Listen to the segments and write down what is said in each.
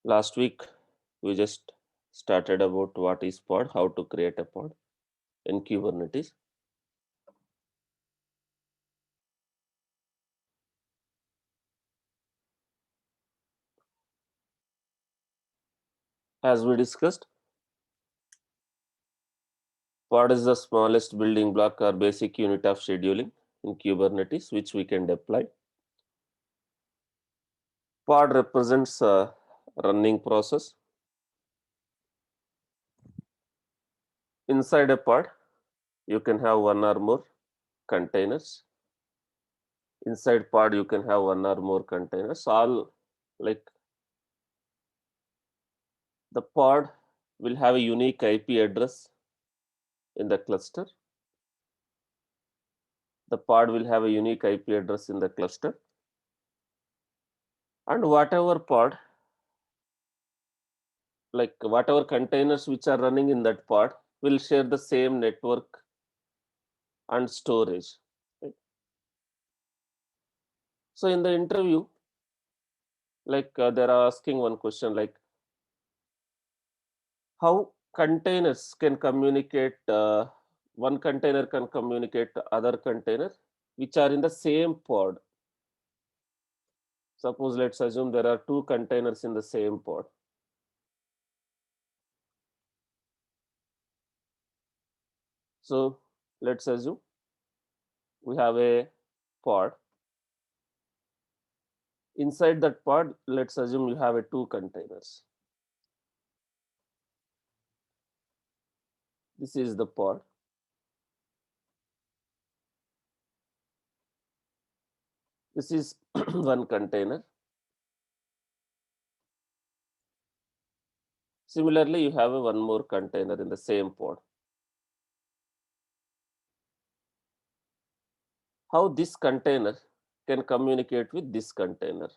Last week, we just started about what is pod, how to create a pod in Kubernetes. As we discussed, pod is the smallest building block or basic unit of scheduling in Kubernetes, which we can deploy. Pod represents a running process. Inside a pod, you can have one or more containers. Inside pod, you can have one or more containers. All like the pod will have a unique IP address in the cluster. The pod will have a unique IP address in the cluster. And whatever pod, like whatever containers which are running in that pod, will share the same network and storage. Right? So in the interview, they're asking one question like how containers can communicate, one container can communicate to other container which are in the same pod. Suppose let's assume there are two containers in the same pod. So let's assume we have a pod. Inside that pod, let's assume you have a two containers. This is the pod. This is one container. Similarly, you have a one more container in the same pod. How this container can communicate with this container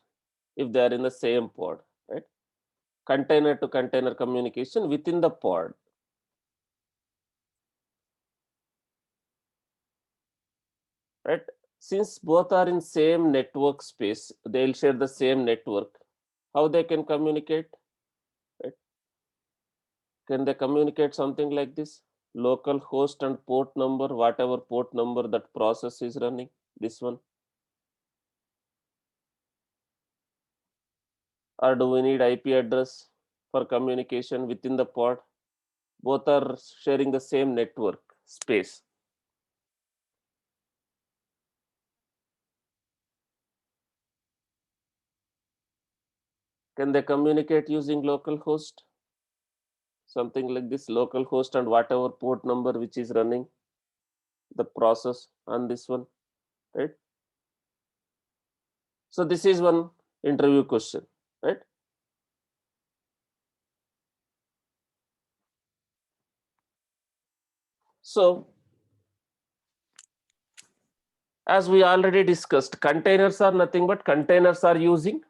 if they are in the same pod, right? Container to container communication within the pod. Right? Since both are in same network space, they'll share the same network. How they can communicate? Right? Can they communicate something like this? Local host and port number, whatever port number that process is running, this one. Or do we need IP address for communication within the pod? Both are sharing the same network space. Can they communicate using local host? Something like this, local host and whatever port number which is running the process on this one, right? So this is one interview question, right? So as we already discussed, containers are nothing but containers are using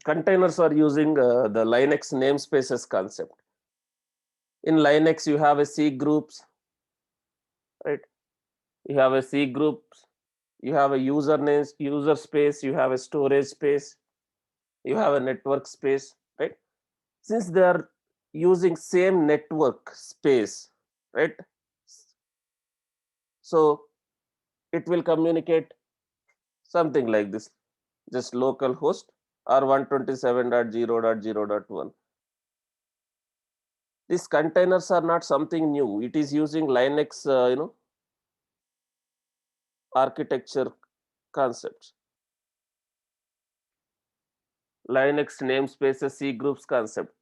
containers are using the Linux namespaces concept. In Linux, you have a C groups, right? You have a C groups, you have a usernames, user space, you have a storage space, you have a network space, right? Since they are using same network space, right? So it will communicate something like this, just local host or 127.0.0.1. These containers are not something new. It is using Linux, architecture concepts. Linux namespaces C groups concept,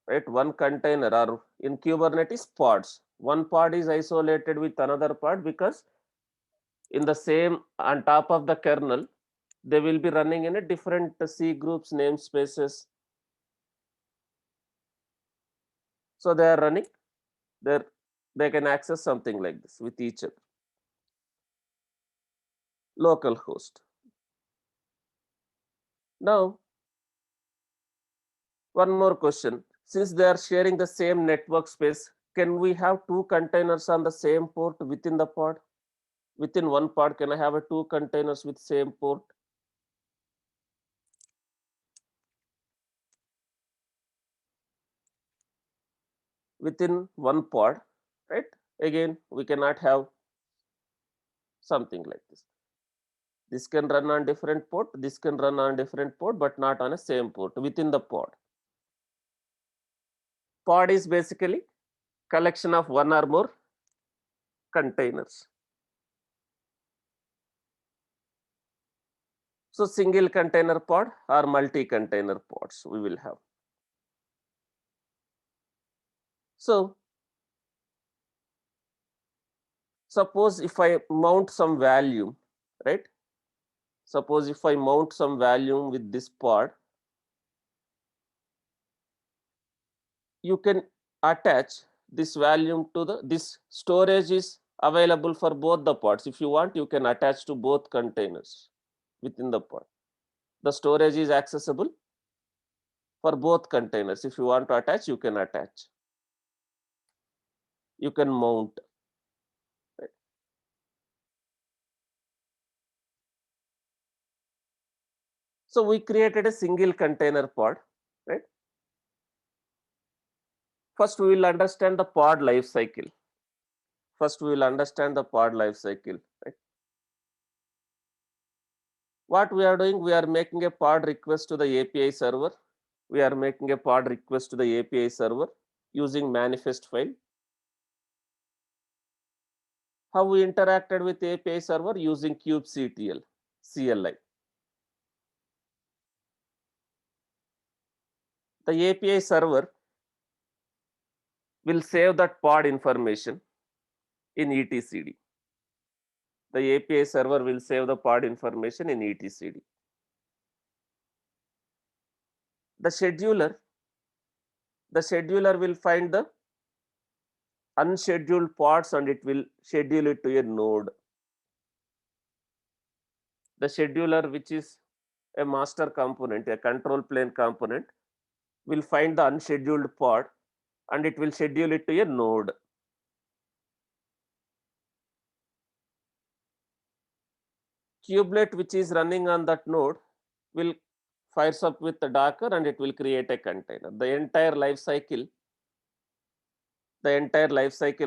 right? One container or in Kubernetes pods. One pod is isolated with another pod because in the same on top of the kernel, they will be running in a different C groups namespaces. So they are running there, they can access something like this with each other. Local host. Now, one more question. Since they are sharing the same network space, can we have two containers on the same port within the pod? Within one pod, can I have a two containers with same port? within one pod, right? Again, we cannot have something like this. This can run on different port, this can run on different port, but not on a same port within the pod. Pod is basically collection of one or more containers. So single container pod or multi-container pods we will have. So suppose if I mount some value, right? Suppose if I mount some value with this pod, you can attach this volume to this storage is available for both the pods. If you want, you can attach to both containers within the pod. The storage is accessible for both containers. If you want to attach, you can attach. You can mount. Right? So we created a single container pod, right? First, we will understand the pod life cycle. First, we will understand the pod life cycle, right? What we are doing, we are making a pod request to the API server. We are making a pod request to the API server using manifest file. How we interacted with API server using kubectl, CLI. The API server will save that pod information in etcd. The API server will save the pod information in etcd. The scheduler will find the unscheduled pods and it will schedule it to a node. The scheduler, which is a master component, a control plane component, will find the unscheduled pod and it will schedule it to a node. Kubelet, which is running on that node, will fires up with the Docker and it will create a container. The entire life cycle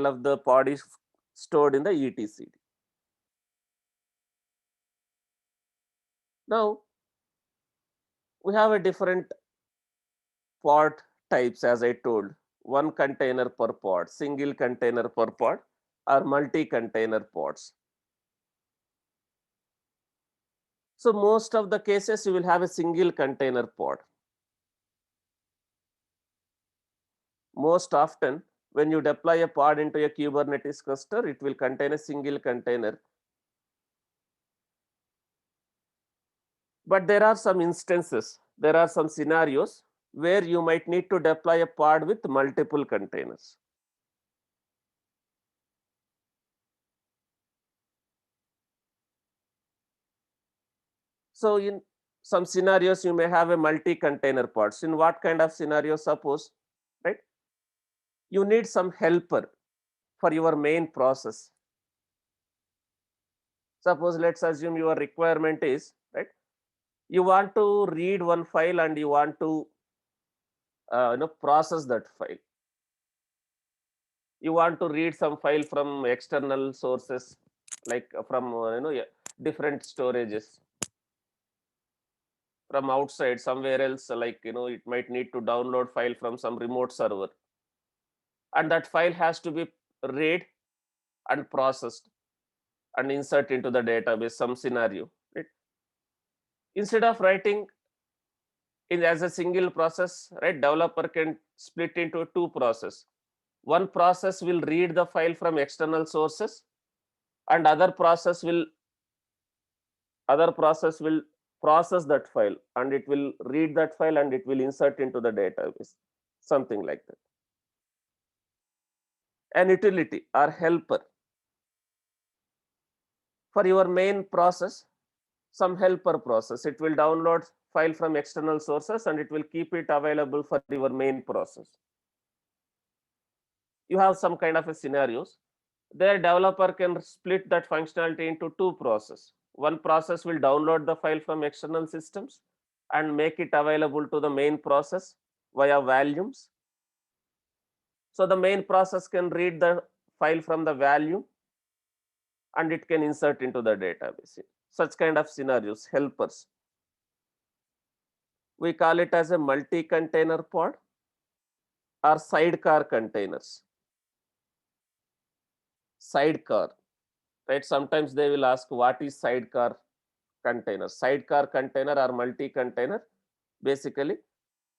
of the pod is stored in the etcd. Now we have a different pod types, as I told, one container per pod, single container per pod, or multi-container pods. So most of the cases you will have a single container pod. Most often when you deploy a pod into a Kubernetes cluster, it will contain a single container. But there are some instances, there are some scenarios where you might need to deploy a pod with multiple containers. So in some scenarios, you may have a multi-container pods. In what kind of scenario? Suppose, right, you need some helper for your main process. Suppose let's assume your requirement is, right, you want to read one file and you want to process that file. You want to read some file from external sources, like from different storages, from outside somewhere else, like it might need to download file from some remote server, and that file has to be read and processed and insert into the database, some scenario, right? Instead of writing in as a single process, right, developer can split into two process. One process will read the file from external sources and other process will process that file and it will read that file and it will insert into the database, something like that. An utility or helper for your main process, some helper process, it will download file from external sources and it will keep it available for your main process. You have some kind of a scenarios. Their developer can split that functionality into two processes. One process will download the file from external systems and make it available to the main process via volumes. So the main process can read the file from the value and it can insert into the database. Such kind of scenarios, helpers. We call it as a multi-container pod or sidecar containers. Sidecar, right? Sometimes they will ask what is sidecar container. Sidecar container or multi-container, basically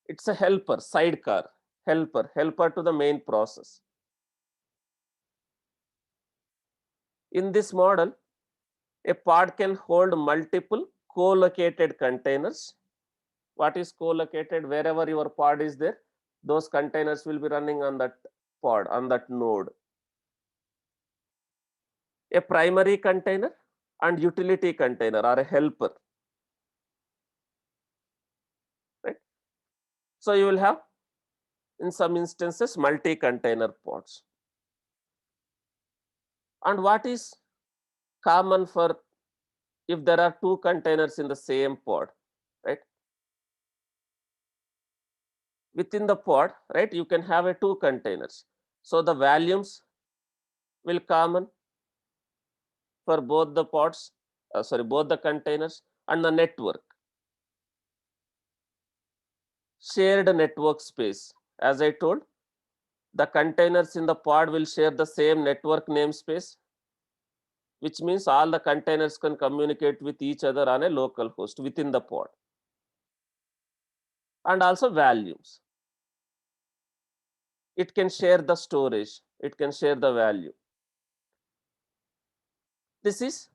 it's a helper, sidecar, helper to the main process. In this model, a pod can hold multiple co-located containers. What is co-located? Wherever your pod is there, those containers will be running on that pod, on that node. A primary container and utility container or a helper, right? So you will have in some instances multi-container pods. And what is common for if there are two containers in the same pod, right? Within the pod, right, you can have a two containers. So the volumes will common for both the pods, both the containers and the network. Shared network space. As I told, the containers in the pod will share the same network namespace, which means all the containers can communicate with each other on a local host within the pod. And also volumes. It can share the storage, it can share the value. This is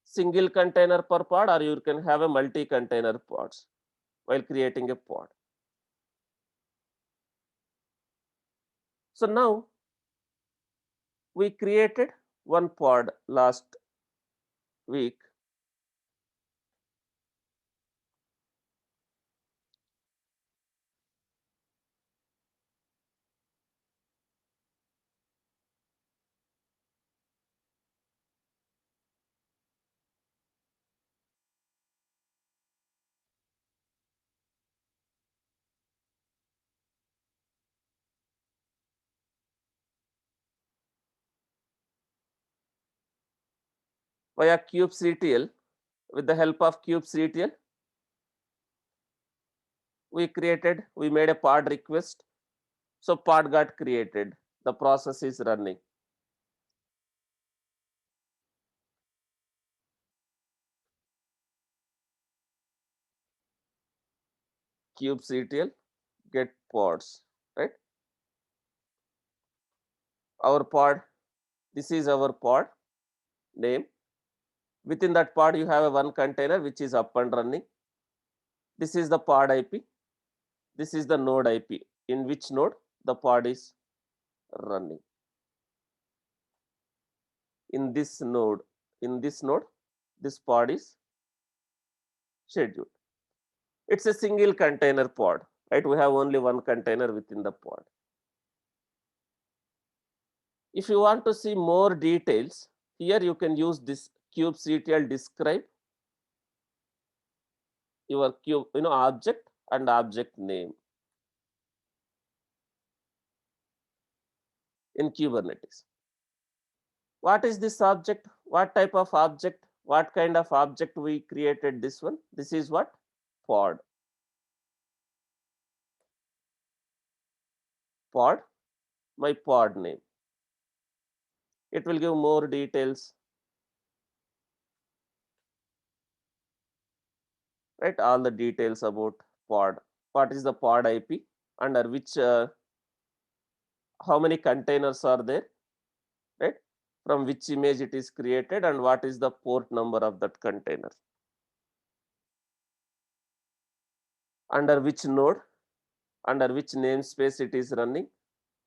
single container per pod, or you can have a multi-container pods while creating a pod. So now we created one pod last week. Via kubectl, with the help of kubectl, we made a pod request. So pod got created. The process is running. Kubectl get pods, right? Our pod, this is our pod name. Within that pod, you have a one container which is up and running. This is the pod IP. This is the node IP. In which node the pod is running. In this node, this pod is scheduled. It's a single container pod, right? We have only one container within the pod. If you want to see more details, here you can use this kubectl describe your object and object name in Kubernetes. What is this object? What type of object? What kind of object we created this one? This is what? Pod. Pod, my pod name. It will give more details, right? All the details about pod. What is the pod IP? Under which, how many containers are there, right? From which image it is created and what is the port number of that container. Under which node, under which namespace it is running,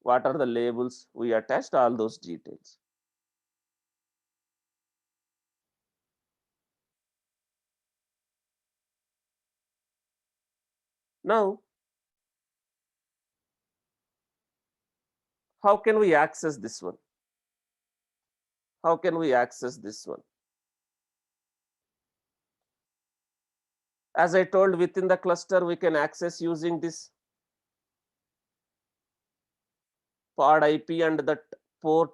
what are the labels we attached, all those details. Now, how can we access this one? How can we access this one? As I told, within the cluster, we can access using this pod IP and that port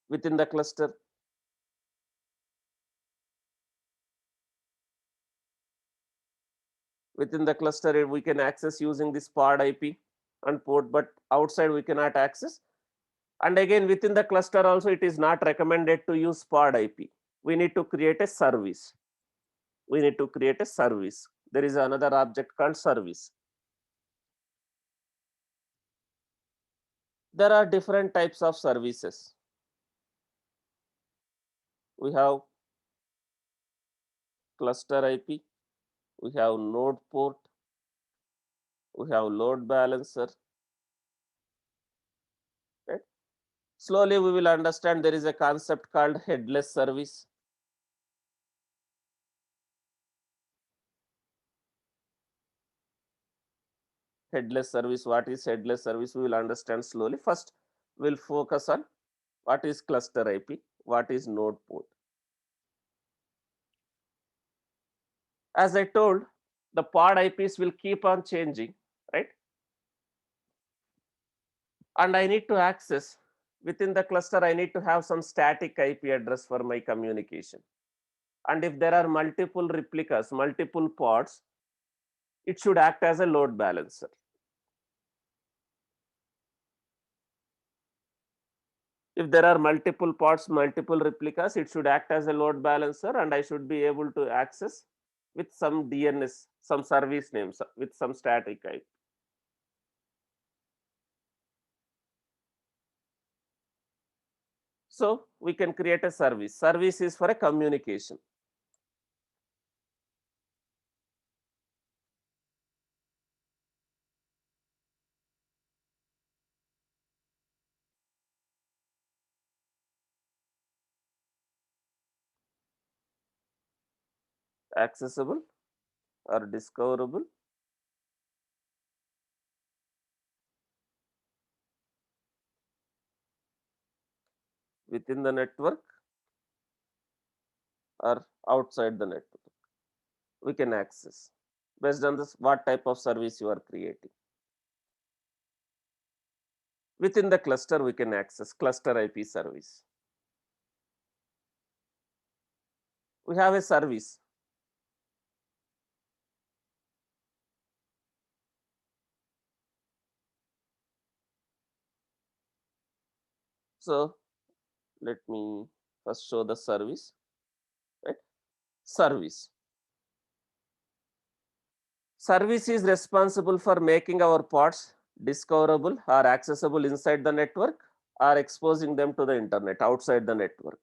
within the cluster. Within the cluster, we can access using this pod IP and port, but outside we cannot access. And again, within the cluster also, it is not recommended to use pod IP. We need to create a service. We need to create a service. There is another object called service. There are different types of services. We have cluster IP, we have node port, we have load balancer. Right? Slowly we will understand there is a concept called headless service. Headless service, what is headless service? We will understand slowly. First, we'll focus on what is cluster IP, what is node port. As I told, the pod IPs will keep on changing, right? And I need to access within the cluster, I need to have some static IP address for my communication. And if there are multiple replicas, multiple pods, it should act as a load balancer. If there are multiple pods, multiple replicas, it should act as a load balancer, and I should be able to access with some DNS, some service names, with some static IP. So we can create a service. Service is for a communication. Accessible or discoverable within the network or outside the network. We can access based on this what type of service you are creating. Within the cluster, we can access cluster IP service. We have a service. So let me first show the service. Right? Service. Service is responsible for making our pods discoverable or accessible inside the network or exposing them to the internet outside the network.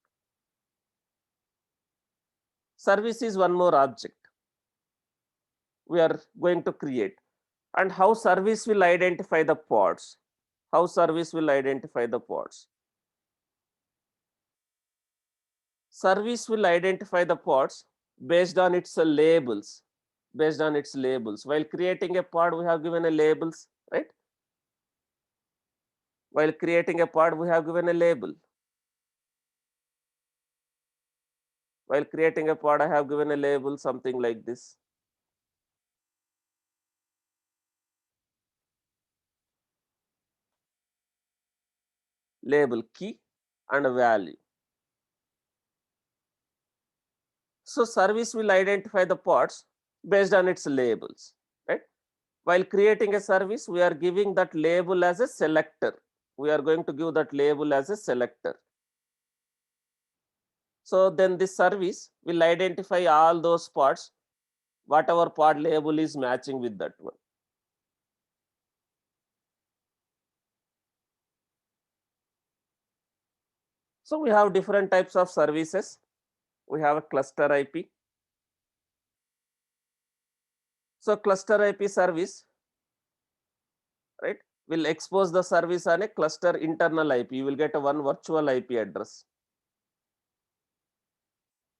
Service is one more object we are going to create. And how service will identify the pods? How service will identify the pods? Service will identify the pods based on its labels. Based on its labels. While creating a pod, we have given a labels, right? While creating a pod, we have given a label. While creating a pod, I have given a label, something like this. Label key and a value. So service will identify the pods based on its labels, right? While creating a service, we are giving that label as a selector. We are going to give that label as a selector. So then this service will identify all those pods, whatever pod label is matching with that one. So we have different types of services. We have a cluster IP. So cluster IP service, right, will expose the service on a cluster internal IP. You will get a one virtual IP address.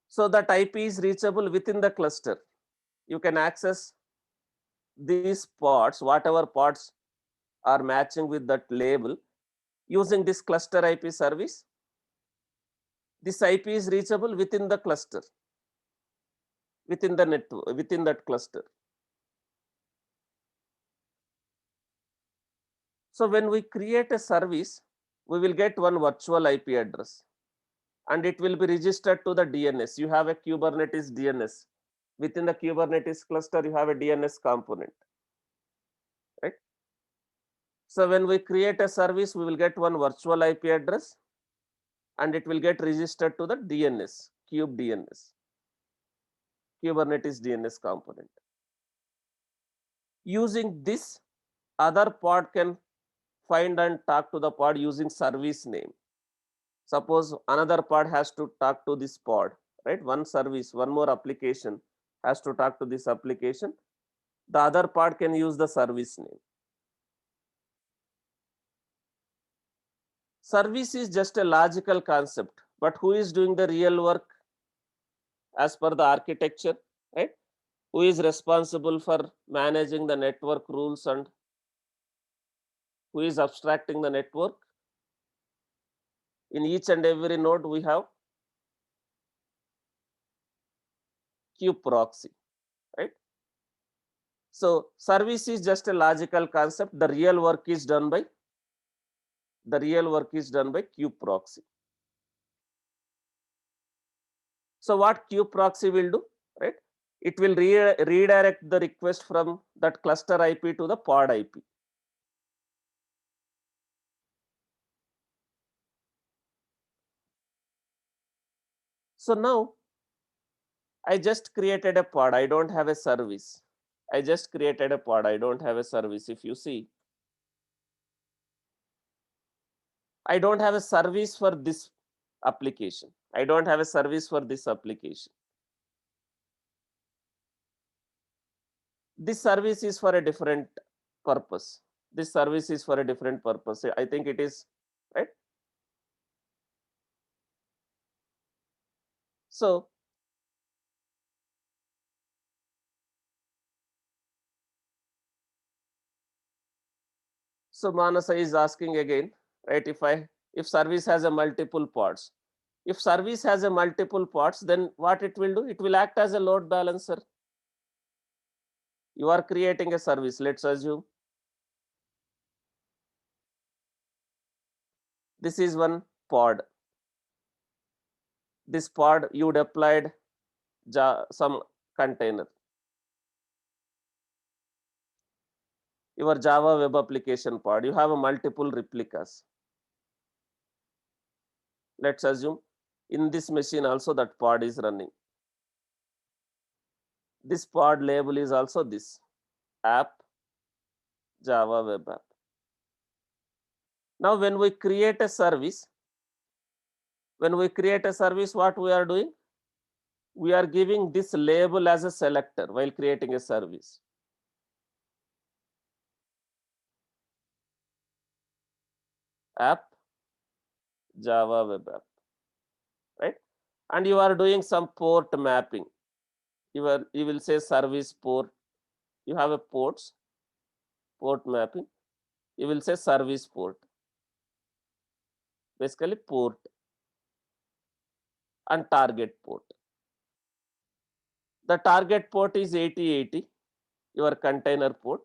So that IP is reachable within the cluster. You can access these pods, whatever pods are matching with that label, using this cluster IP service. This IP is reachable within the cluster, within the network, within that cluster. So when we create a service, we will get one virtual IP address and it will be registered to the DNS. You have a Kubernetes DNS. Within the Kubernetes cluster, you have a DNS component, right? So when we create a service, we will get one virtual IP address and it will get registered to the DNS, Kube DNS, Kubernetes DNS component. Using this, other pod can find and talk to the pod using service name. Suppose another pod has to talk to this pod, right? One service, one more application has to talk to this application. The other pod can use the service name. Service is just a logical concept, but who is doing the real work as per the architecture, right? Who is responsible for managing the network rules and who is abstracting the network? In each and every node, we have kubeproxy, right? So service is just a logical concept. The real work is done by kubeproxy. So what kubeproxy will do, right? It will redirect the request from that cluster IP to the pod IP. So now I just created a pod. I don't have a service. I just created a pod. I don't have a service. If you see, I don't have a service for this application. I don't have a service for this application. This service is for a different purpose. This service is for a different purpose. I think it is, right? So Manasa is asking again, right? If service has a multiple pods, if service has a multiple pods, then what it will do? It will act as a load balancer. You are creating a service. Let's assume this is one pod. This pod you deployed some container. Your Java web application pod. You have a multiple replicas. Let's assume in this machine also that pod is running. This pod label is also this app, Java web app. Now when we create a service, what we are doing? We are giving this label as a selector while creating a service. App, Java web app, right? And you are doing some port mapping. You will say service port. You have a port mapping. You will say service port. Basically port and target port. The target port is 8080, your container port.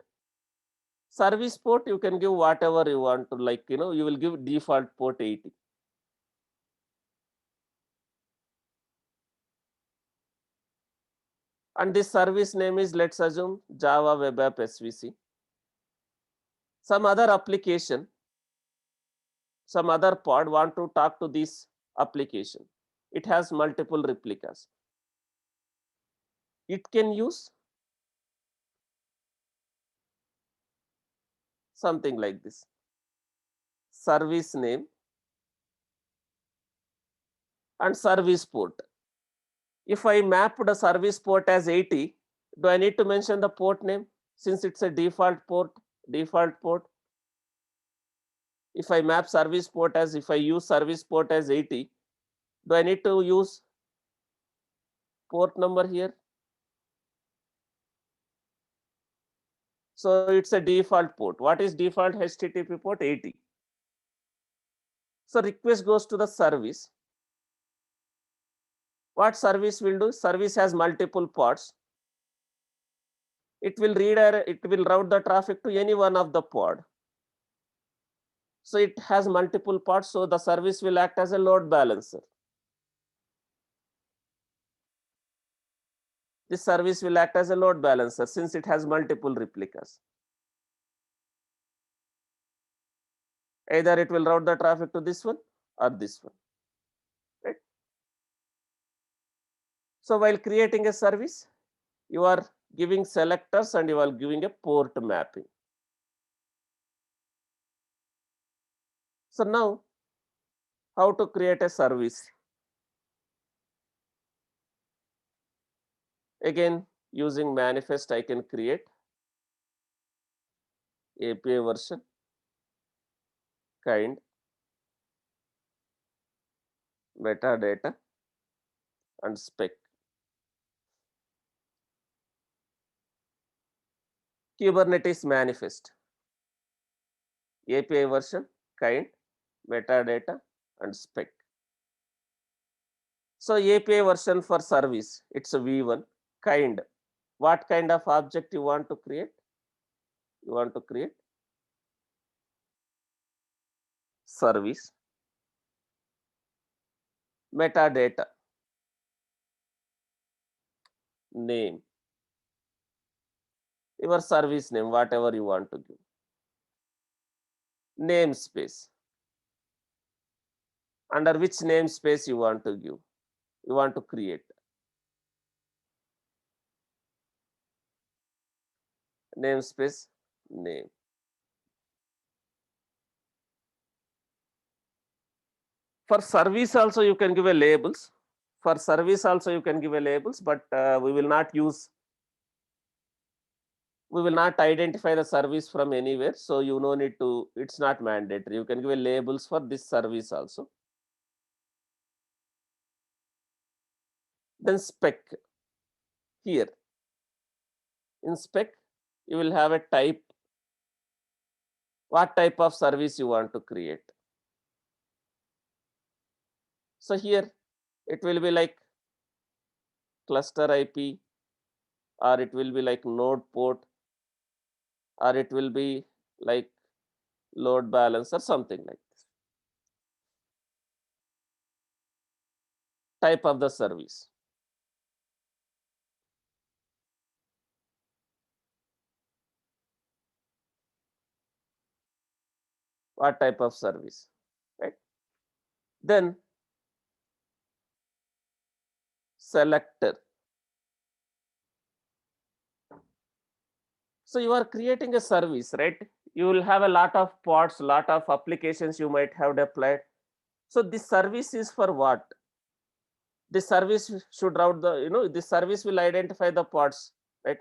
Service port, you can give whatever you want to, like, you will give default port 80. And this service name is, let's assume, Java Web App SVC. Some other application, some other pod want to talk to this application. It has multiple replicas. It can use something like this. Service name and service port. If I map the service port as 80, do I need to mention the port name since it's a default port? If I map service port as, if I use service port as 80, do I need to use port number here? So it's a default port. What is default HTTP port? 80. So request goes to the service. What service will do? Service has multiple pods. It will route the traffic to any one of the pod. So it has multiple parts, so the service will act as a load balancer. This service will act as a load balancer since it has multiple replicas. Either it will route the traffic to this one or this one, right? So while creating a service, you are giving selectors and you are giving a port mapping. So now, how to create a service? Again, using manifest, I can create API version, kind, metadata, and spec. Kubernetes manifest, API version, kind, metadata, and spec. So API version for service, it's a V1, kind. What kind of object you want to create? You want to create service, metadata, name, your service name, whatever you want to give. Namespace, under which namespace you want to give, you want to create. Namespace, name. For service also you can give a labels. For service also you can give a labels, but we will not use, we will not identify the service from anywhere. So you no need to, it's not mandatory. You can give a labels for this service also. Then spec, here in spec you will have a type, what type of service you want to create. So here it will be like cluster IP, or it will be like node port, or it will be like load balance or something like this. Type of the service. What type of service, right? Then selector. So you are creating a service, right? You will have a lot of pods, lot of applications you might have deployed. So this service is for what? This service should route the, this service will identify the pods, right?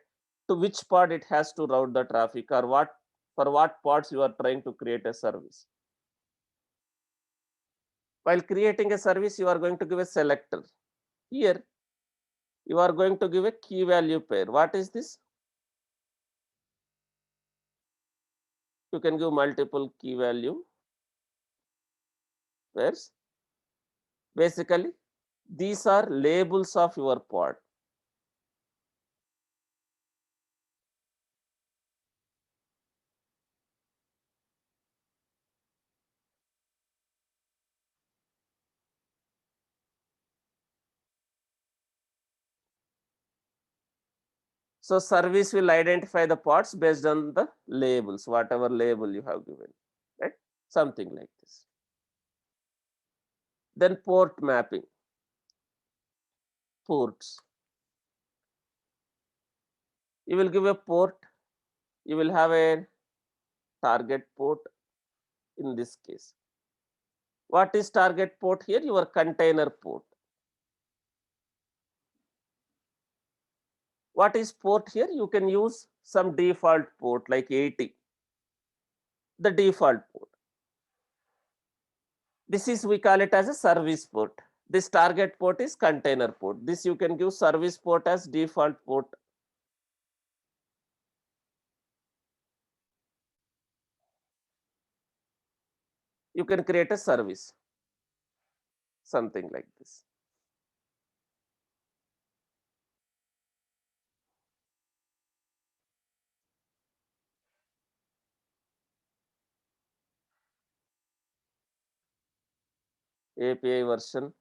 To which pod it has to route the traffic, or what, for what pods you are trying to create a service. While creating a service, you are going to give a selector. Here, you are going to give a key value pair. What is this? You can give multiple key value pairs. Basically, these are labels of your pod. So service will identify the pods based on the labels, whatever label you have given, right? Something like this. Then port mapping, ports. You will give a port, you will have a target port in this case. What is target port here? Your container port. What is port here? You can use some default port like 80, the default port. This is, we call it as a service port. This target port is container port. This you can give service port as default port. You can create a service, something like this. API version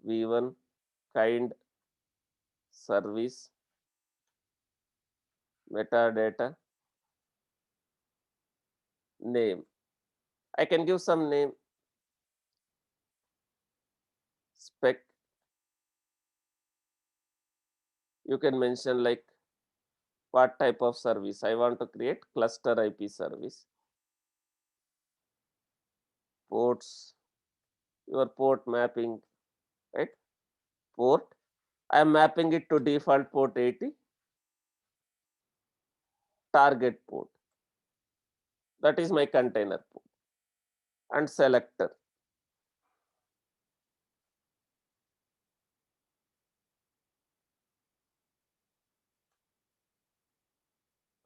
v1 kind service metadata name. I can give some name spec. You can mention like what type of service. I want to create cluster IP service. Ports, your port mapping, right? Port. I am mapping it to default port 80. Target port. That is my container port. And selector.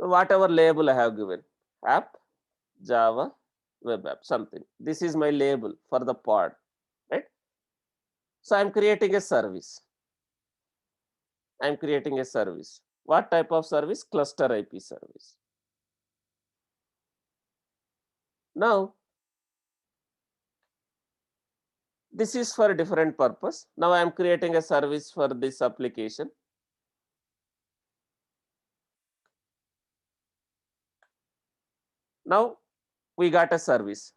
So whatever label I have given, app, Java, web app, something. This is my label for the pod, right? So I'm creating a service. I'm creating a service. What type of service? Cluster IP service. Now, this is for a different purpose. Now I am creating a service for this application. Now we got a service.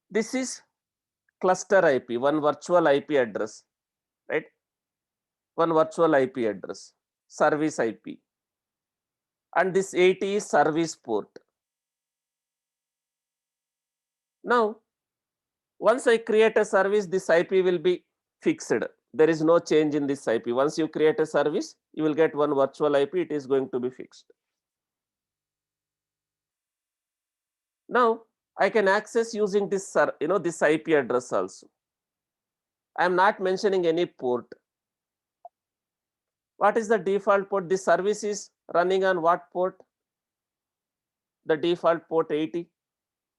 This is cluster IP, one virtual IP address, right? One virtual IP address, service IP. And this 80 is service port. Now, once I create a service, this IP will be fixed. There is no change in this IP. Once you create a service, you will get one virtual IP. It is going to be fixed. Now, I can access using this, this IP address also. I am not mentioning any port. What is the default port? This service is running on what port? The default port 80,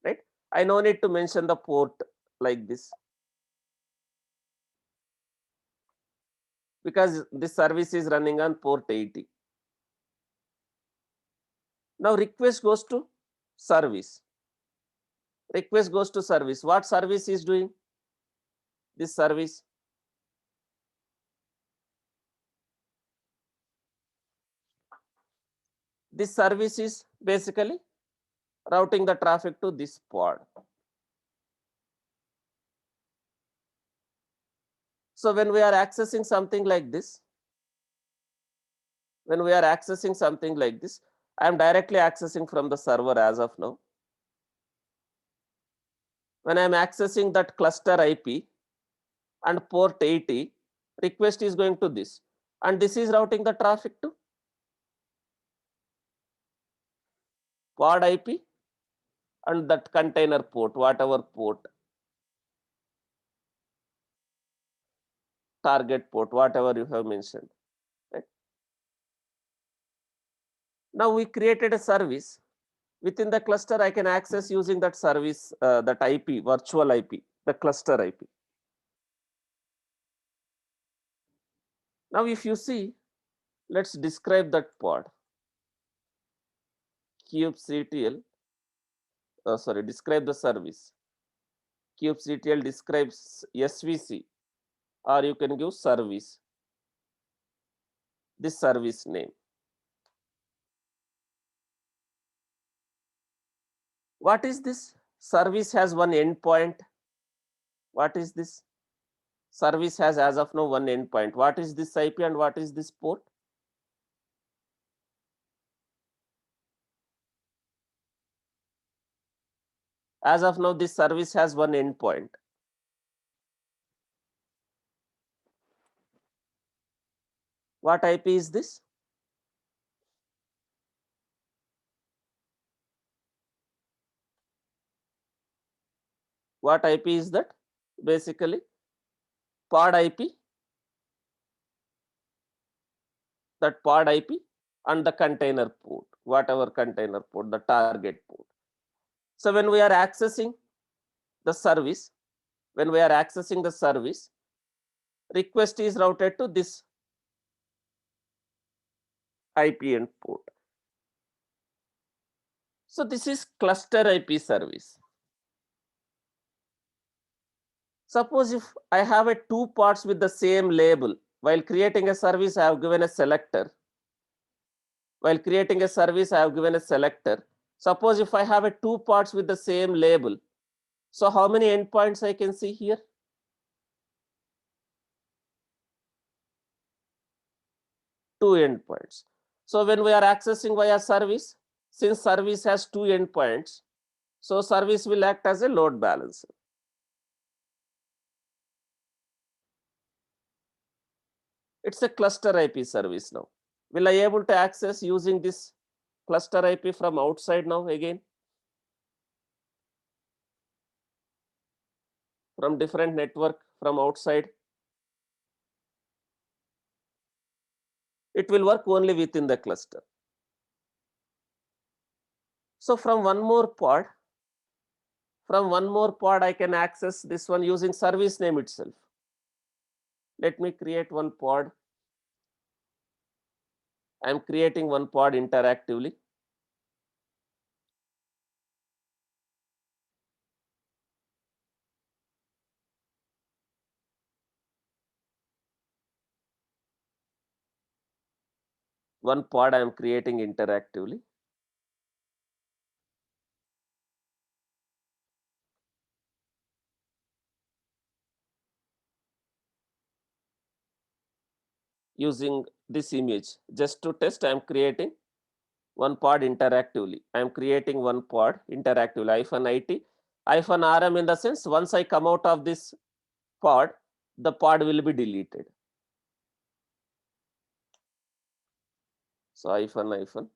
right? I no need to mention the port like this, because this service is running on port 80. Now request goes to service. Request goes to service. What service is doing? This service. This service is basically routing the traffic to this pod. So when we are accessing something like this, I am directly accessing from the server as of now. When I am accessing that cluster IP and port 80, request is going to this, and this is routing the traffic to pod IP and that container port, whatever port, target port, whatever you have mentioned. Right? Now we created a service. Within the cluster, I can access using that service, that IP, virtual IP, the cluster IP. Now, if you see, let's describe that pod. kubectl, describe the service. kubectl describes SVC, or you can give service, this service name. What is this? Service has one endpoint. What is this? Service has as of now one endpoint. What is this IP and what is this port? As of now, this service has one endpoint. What IP is this? What IP is that? Basically, pod IP, that pod IP and the container port, whatever container port, the target port. So when we are accessing the service, request is routed to this IP and port. So this is cluster IP service. Suppose if I have a two pods with the same label, while creating a service, I have given a selector. While creating a service, I have given a selector. Suppose if I have a two pods with the same label, so how many endpoints I can see here? Two endpoints. So when we are accessing via service, since service has two endpoints, so service will act as a load balancer. It's a cluster IP service now. Will I able to access using this cluster IP from outside now again? From different network from outside? It will work only within the cluster. So from one more pod, I can access this one using service name itself. Let me create one pod. I am creating one pod interactively. One pod I am creating interactively. Using this image just to test, I am creating one pod interactively. I am creating one pod interactively -IT -RM in the sense once I come out of this pod, the pod will be deleted. So -.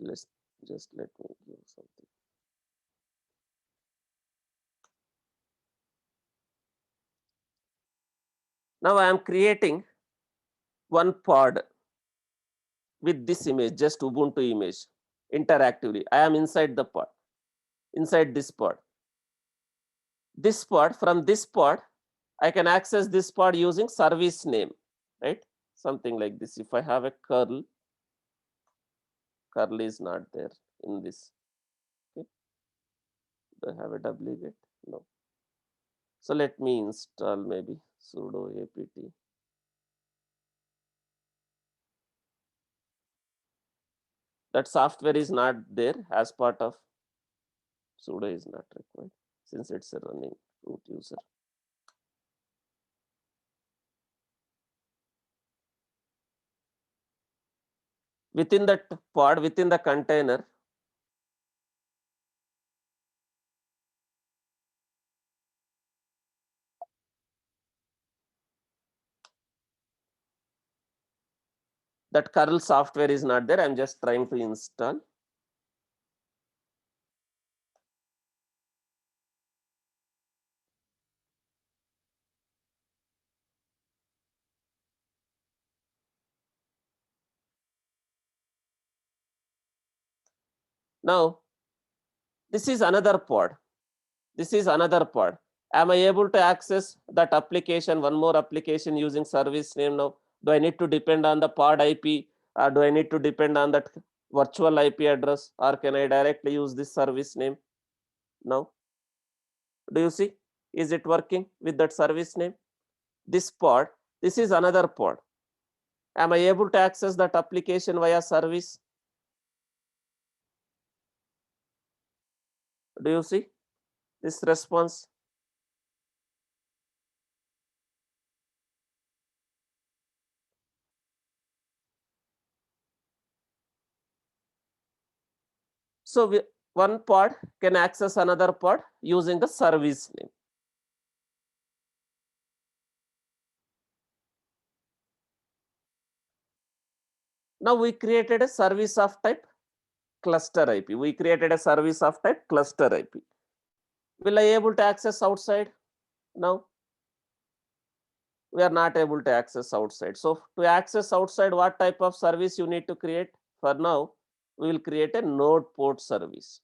Let's just let me give something. Now I am creating one pod with this image, just Ubuntu image, interactively. I am inside the pod, inside this pod. This pod, from this pod, I can access this pod using service name, right? Something like this. If I have a curl is not there in this. Okay. Do I have a duplicate? No. So let me install maybe sudo apt. That software is not there as part of sudo is not required since it's a running root user. Within that pod, within the container, that curl software is not there. I'm just trying to install. Now, this is another pod. This is another pod. Am I able to access that application, one more application using service name now? Do I need to depend on the pod IP? Or do I need to depend on that virtual IP address? Or can I directly use this service name now? Do you see? Is it working with that service name? This pod, this is another pod. Am I able to access that application via service? Do you see this response? So one pod can access another pod using the service name. Now we created a service of type cluster IP. We created a service of type cluster IP. Will I able to access outside? Now we are not able to access outside. So to access outside, what type of service you need to create? For now, we will create a node port service.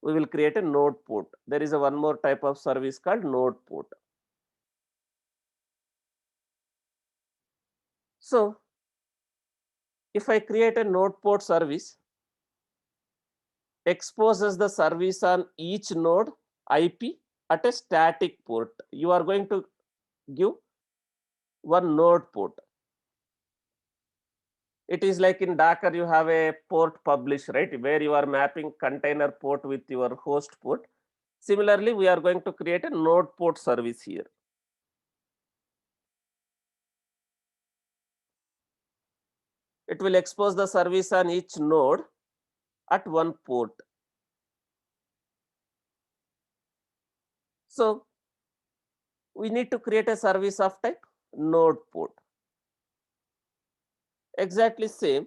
we will create a node port. There is a one more type of service called node port. So if I create a node port service, exposes the service on each node IP at a static port. You are going to give one node port. It is like in Docker, you have a port publish, right? Where you are mapping container port with your host port. Similarly, we are going to create a node port service here. It will expose the service on each node at one port. So we need to create a service of type node port. Exactly same.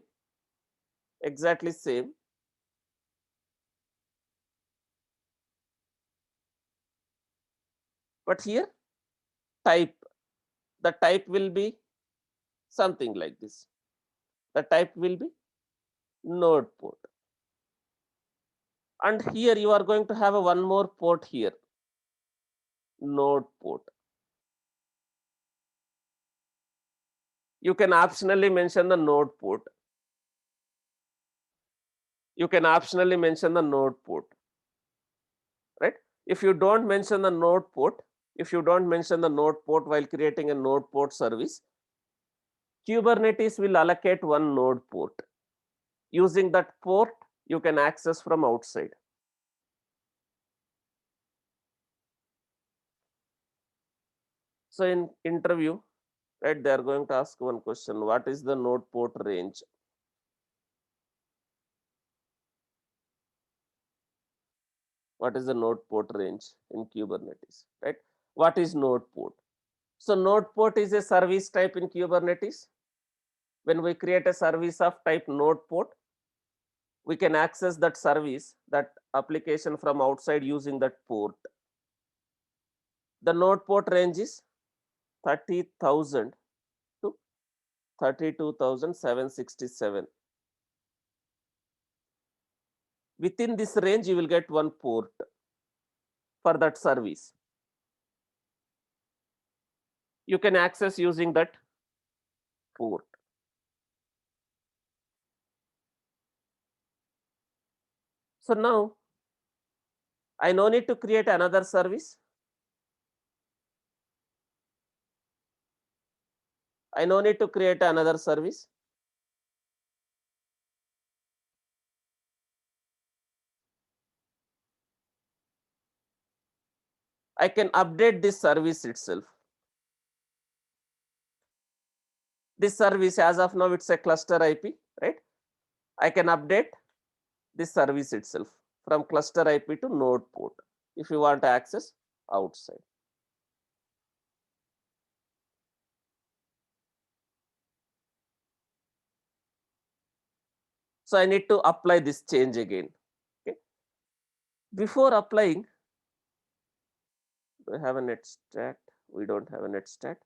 But here type, the type will be something like this. The type will be node port. And here you are going to have a one more port here, node port. You can optionally mention the node port. Right? If you don't mention the node port, while creating a node port service, Kubernetes will allocate one node port. Using that port, you can access from outside. So in interview, right, they are going to ask one question: what is the node port range? What is the node port range in Kubernetes? Right? What is node port? So node port is a service type in Kubernetes. When we create a service of type node port, we can access that service, that application from outside using that port. The node port range is 30,000 to 32,767. Within this range, you will get one port for that service. You can access using that port. So now I no need to create another service. I no need to create another service. I can update this service itself. This service, as of now, it's a cluster IP, right? I can update this service itself from cluster IP to node port if you want to access outside. So I need to apply this change again. Okay. Before applying, do I have a net stat? We don't have a net stat.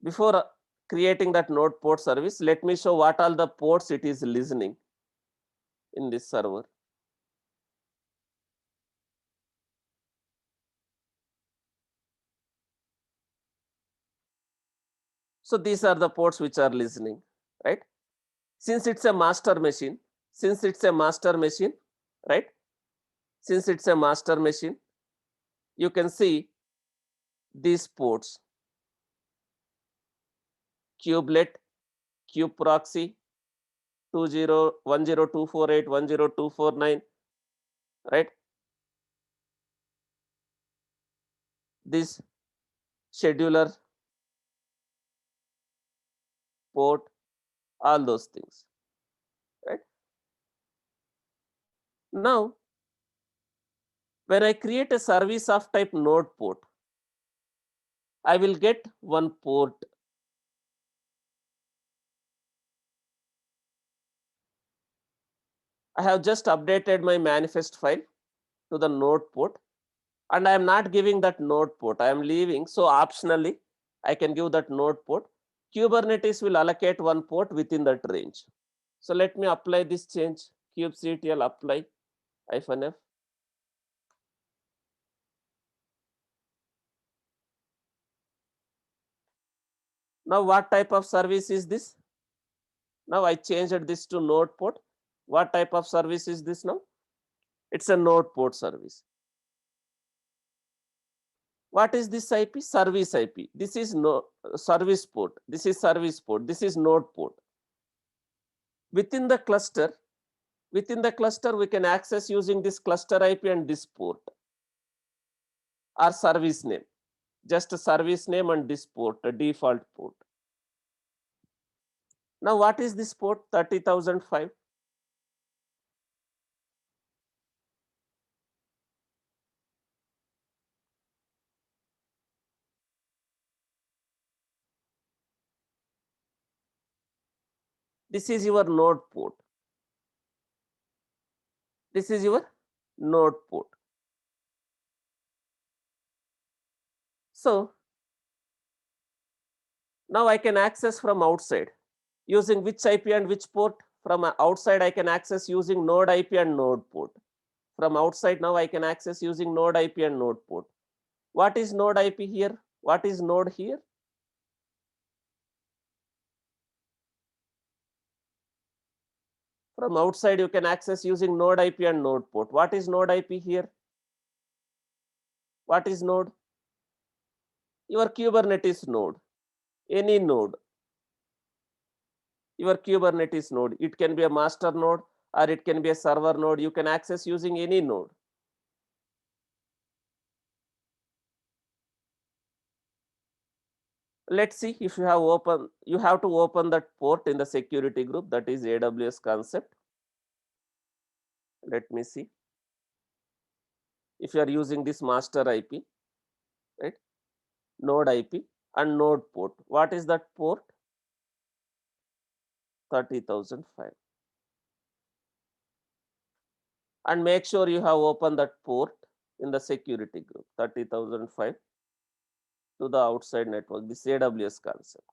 Before creating that node port service, let me show what all the ports it is listening in this server. So these are the ports which are listening, right? Since it's a master machine, right? Since it's a master machine, you can see these ports: kubelet, kubeproxy, 102.168.102.102.109, right? This scheduler port, all those things, right? Now, when I create a service of type node port, I will get one port. I have just updated my manifest file. to the node port, and I am not giving that node port. I am leaving, so optionally I can give that node port. Kubernetes will allocate one port within that range. So let me apply this change. kubectl apply -f. Now what type of service is this? Now I changed this to node port. What type of service is this now? It's a node port service. What is this IP? Service IP. This is no service port. This is service port. This is node port. Within the cluster, we can access using this cluster IP and this port or service name. Just a service name and this port, a default port. Now what is this port? 30,005. This is your node port. This is your node port. So now I can access from outside using which IP and which port. From outside I can access using node IP and node port. From outside now I can access using node IP and node port. What is node IP here? What is node here? From outside you can access using node IP and node port. What is node IP here? What is node? Your Kubernetes node. Any node. Your Kubernetes node. It can be a master node or it can be a server node. You can access using any node. Let's see if you have to open that port in the security group, that is AWS concept. Let me see. If you are using this master IP, right? Node IP and node port. What is that port? 30,005. And make sure you have opened that port in the security group, 30,005 to the outside network, this AWS concept.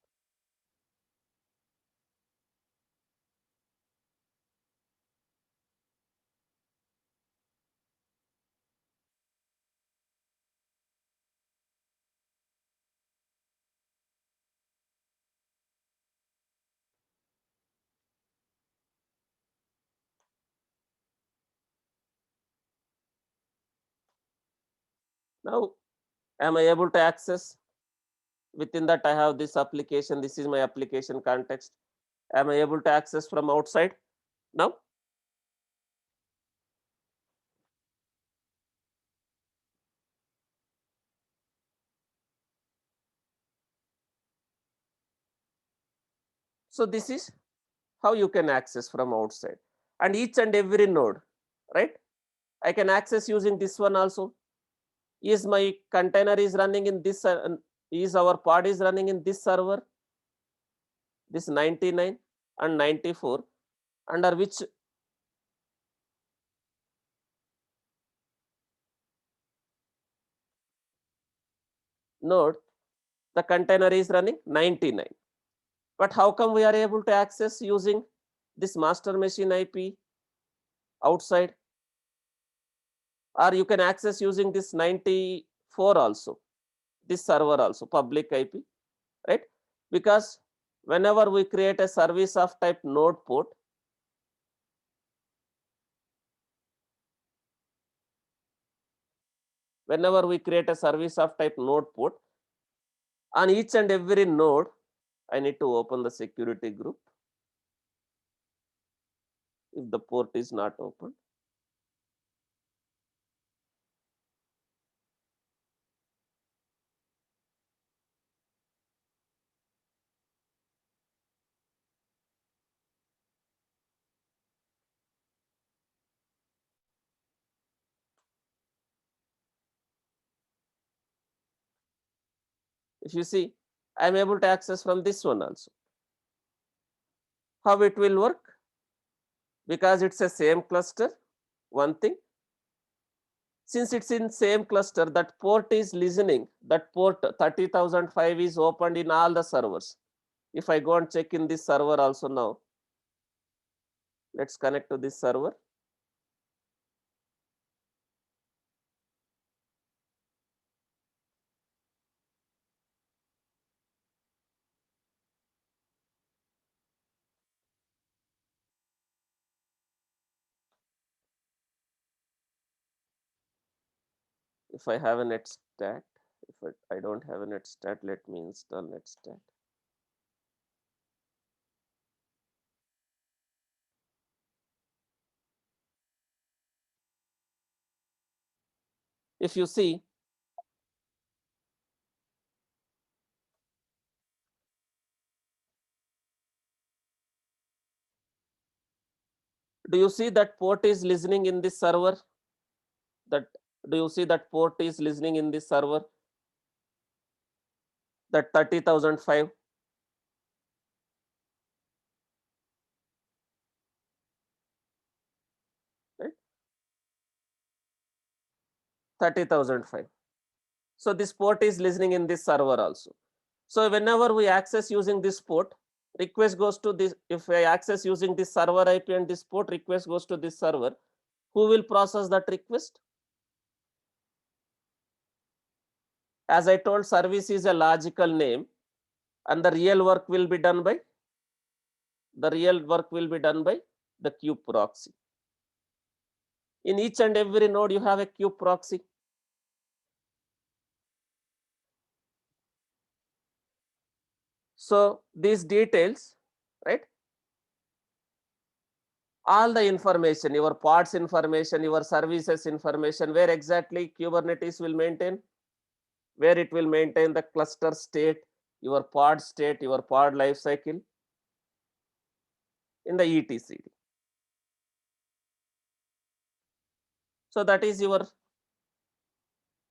Now, am I able to access? Within that, I have this application. This is my application context. Am I able to access from outside now? So this is how you can access from outside, and each and every node, right? I can access using this one also. Is my container is running in this, is our pod is running in this server, this 99 and 94, under which node the container is running? 99. But how come we are able to access using this master machine IP outside? Or you can access using this 94 also, this server also, public IP, right? Because whenever we create a service of type node port, whenever we create a service of type node port, on each and every node, I need to open the security group. If the port is not open, if you see, I am able to access from this one also. How it will work? Because it's a same cluster, one thing. Since it's in same cluster, that port is listening, that port 30,005 is opened in all the servers. If I go and check in this server also now, let's connect to this server. If I have a netstat, if I don't have a netstat, let me install netstat. If you see, do you see that port is listening in this server? That do you see that port is listening in this server? That 30,005. Right? 30,005. So this port is listening in this server also. So whenever we access using this port, request goes to this. If I access using this server IP and this port, request goes to this server. Who will process that request? As I told, service is a logical name, and the real work will be done by the kube proxy. In each and every node, you have a kube proxy. So these details, right? All the information, your pods information, your services information, where exactly Kubernetes will maintain, where it will maintain the cluster state, your pod state, your pod life cycle in the etcd. So that is your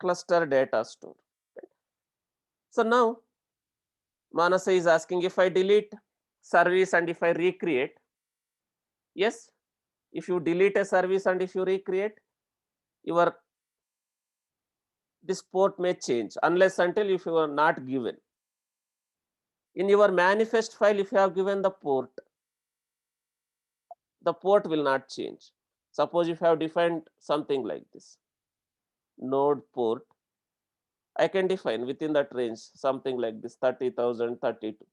cluster data store. So now Manasa is asking, if I delete service and if I recreate, yes, if you delete a service and if you recreate, your this port may change unless until if you are not given. In your manifest file, if you have given the port will not change. Suppose if you have defined something like this, node port, I can define within that range something like this 30,032.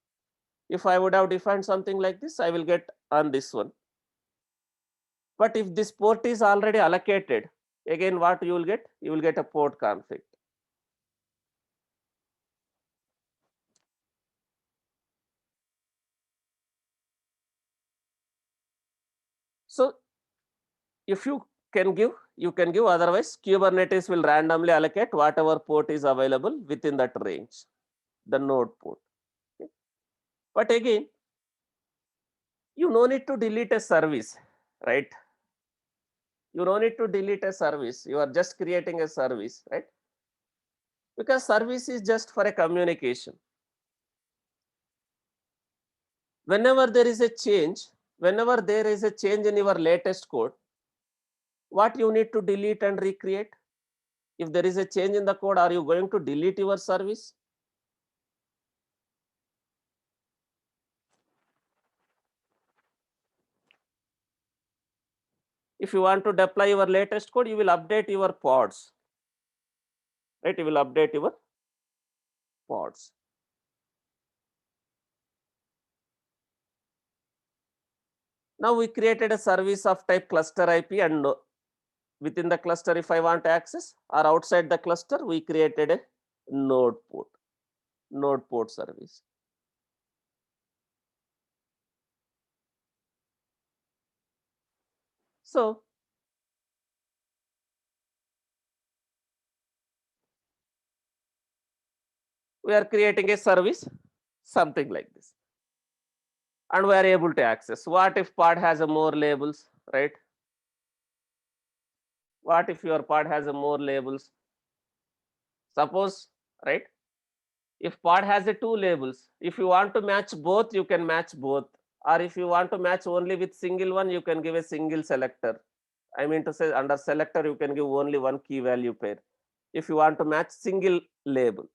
If I would have defined something like this, I will get on this one. But if this port is already allocated, again what you will get? You will get a port config. So if you can give, you can give, otherwise Kubernetes will randomly allocate whatever port is available within that range, the node port. Okay. But again, you no need to delete a service, right? You don't need to delete a service. You are just creating a service, right? Because service is just for a communication. Whenever there is a change, whenever there is a change in your latest code, what you need to delete and recreate? If there is a change in the code, are you going to delete your service? If you want to deploy your latest code, you will update your pods, right? You will update your pods. Now we created a service of type cluster IP, and within the cluster, if I want to access, or outside the cluster, we created a node port service. So we are creating a service, something like this, and we are able to access. What if pod has a more labels, right? What if your pod has a more labels? Suppose, right? If pod has a two labels, if you want to match both, you can match both. Or if you want to match only with single one, you can give a single selector. I mean to say under selector, you can give only one key value pair. If you want to match single label,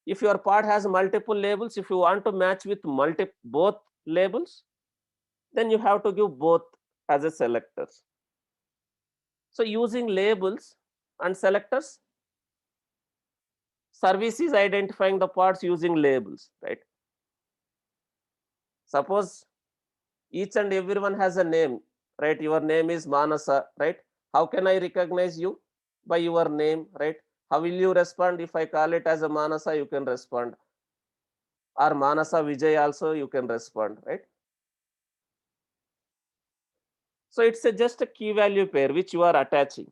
if your part has multiple labels, if you want to match with both labels, then you have to give both as a selectors. So using labels and selectors, service is identifying the parts using labels, right? Suppose each and everyone has a name, right? Your name is Manasa, right? How can I recognize you? By your name, right? How will you respond? If I call it as a Manasa, you can respond, or Manasa Vijay also you can respond, right? So it's just a key value pair which you are attaching.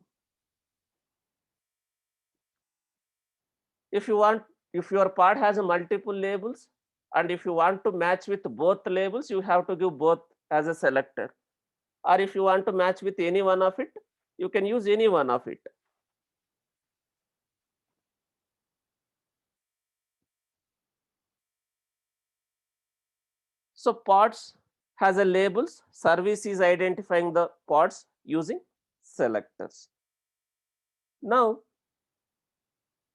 If you want, if your part has a multiple labels, and if you want to match with both labels, you have to give both as a selector. Or if you want to match with any one of it, you can use any one of it. So pods has a labels, service is identifying the pods using selectors. Now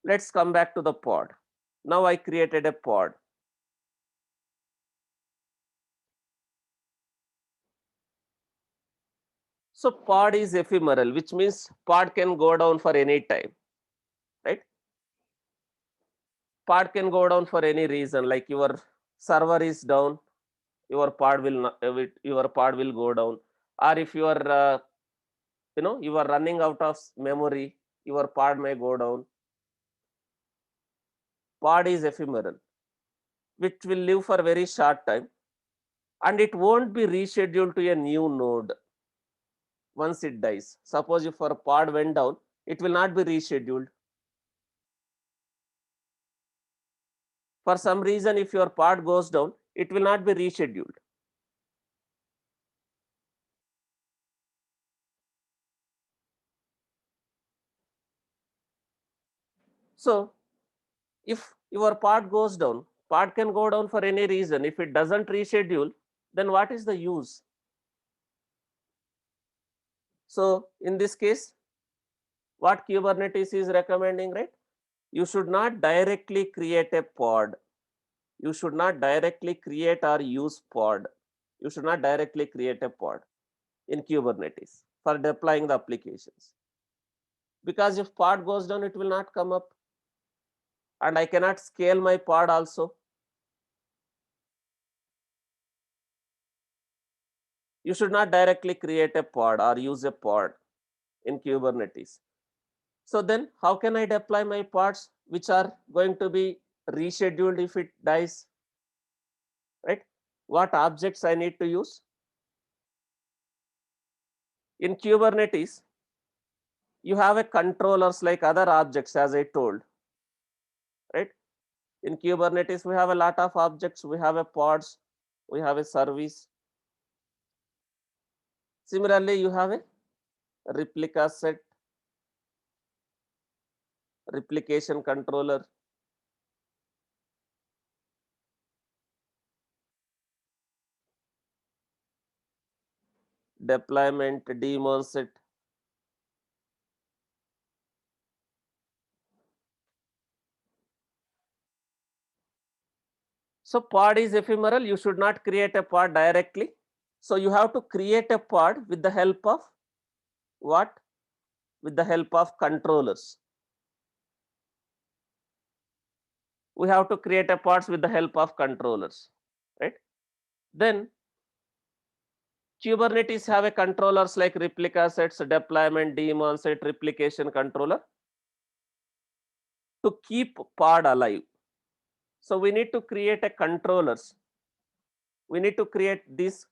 let's come back to the pod. Now I created a pod. So pod is ephemeral, which means pod can go down for any time, right? Pod can go down for any reason, like your server is down, your pod will not, your pod will go down. Or if you are you are running out of memory, your pod may go down. Pod is ephemeral, which will live for a very short time, and it won't be rescheduled to a new node once it dies. Suppose if our pod went down, it will not be rescheduled. For some reason, if your pod goes down, it will not be rescheduled. So if your pod goes down, pod can go down for any reason. If it doesn't reschedule, then what is the use? So in this case, what Kubernetes is recommending, right? You should not directly create a pod. You should not directly create or use pod. You should not directly create a pod in Kubernetes for deploying the applications. Because if pod goes down, it will not come up, and I cannot scale my pod also. You should not directly create a pod or use a pod in Kubernetes. So then how can I deploy my pods which are going to be rescheduled if it dies, right? What objects I need to use? In Kubernetes, you have a controllers like other objects, as I told, right? In Kubernetes, we have a lot of objects. We have a pods, we have a service. Similarly, you have a replica set, replication controller, deployment daemon set. So pod is ephemeral. You should not create a pod directly. So you have to create a pod with the help of what? With the help of controllers. We have to create a pods with the help of controllers, right? Then Kubernetes have a controllers like replica sets, deployment daemon set, replication controller to keep pod alive. So we need to create a controllers. We need to create these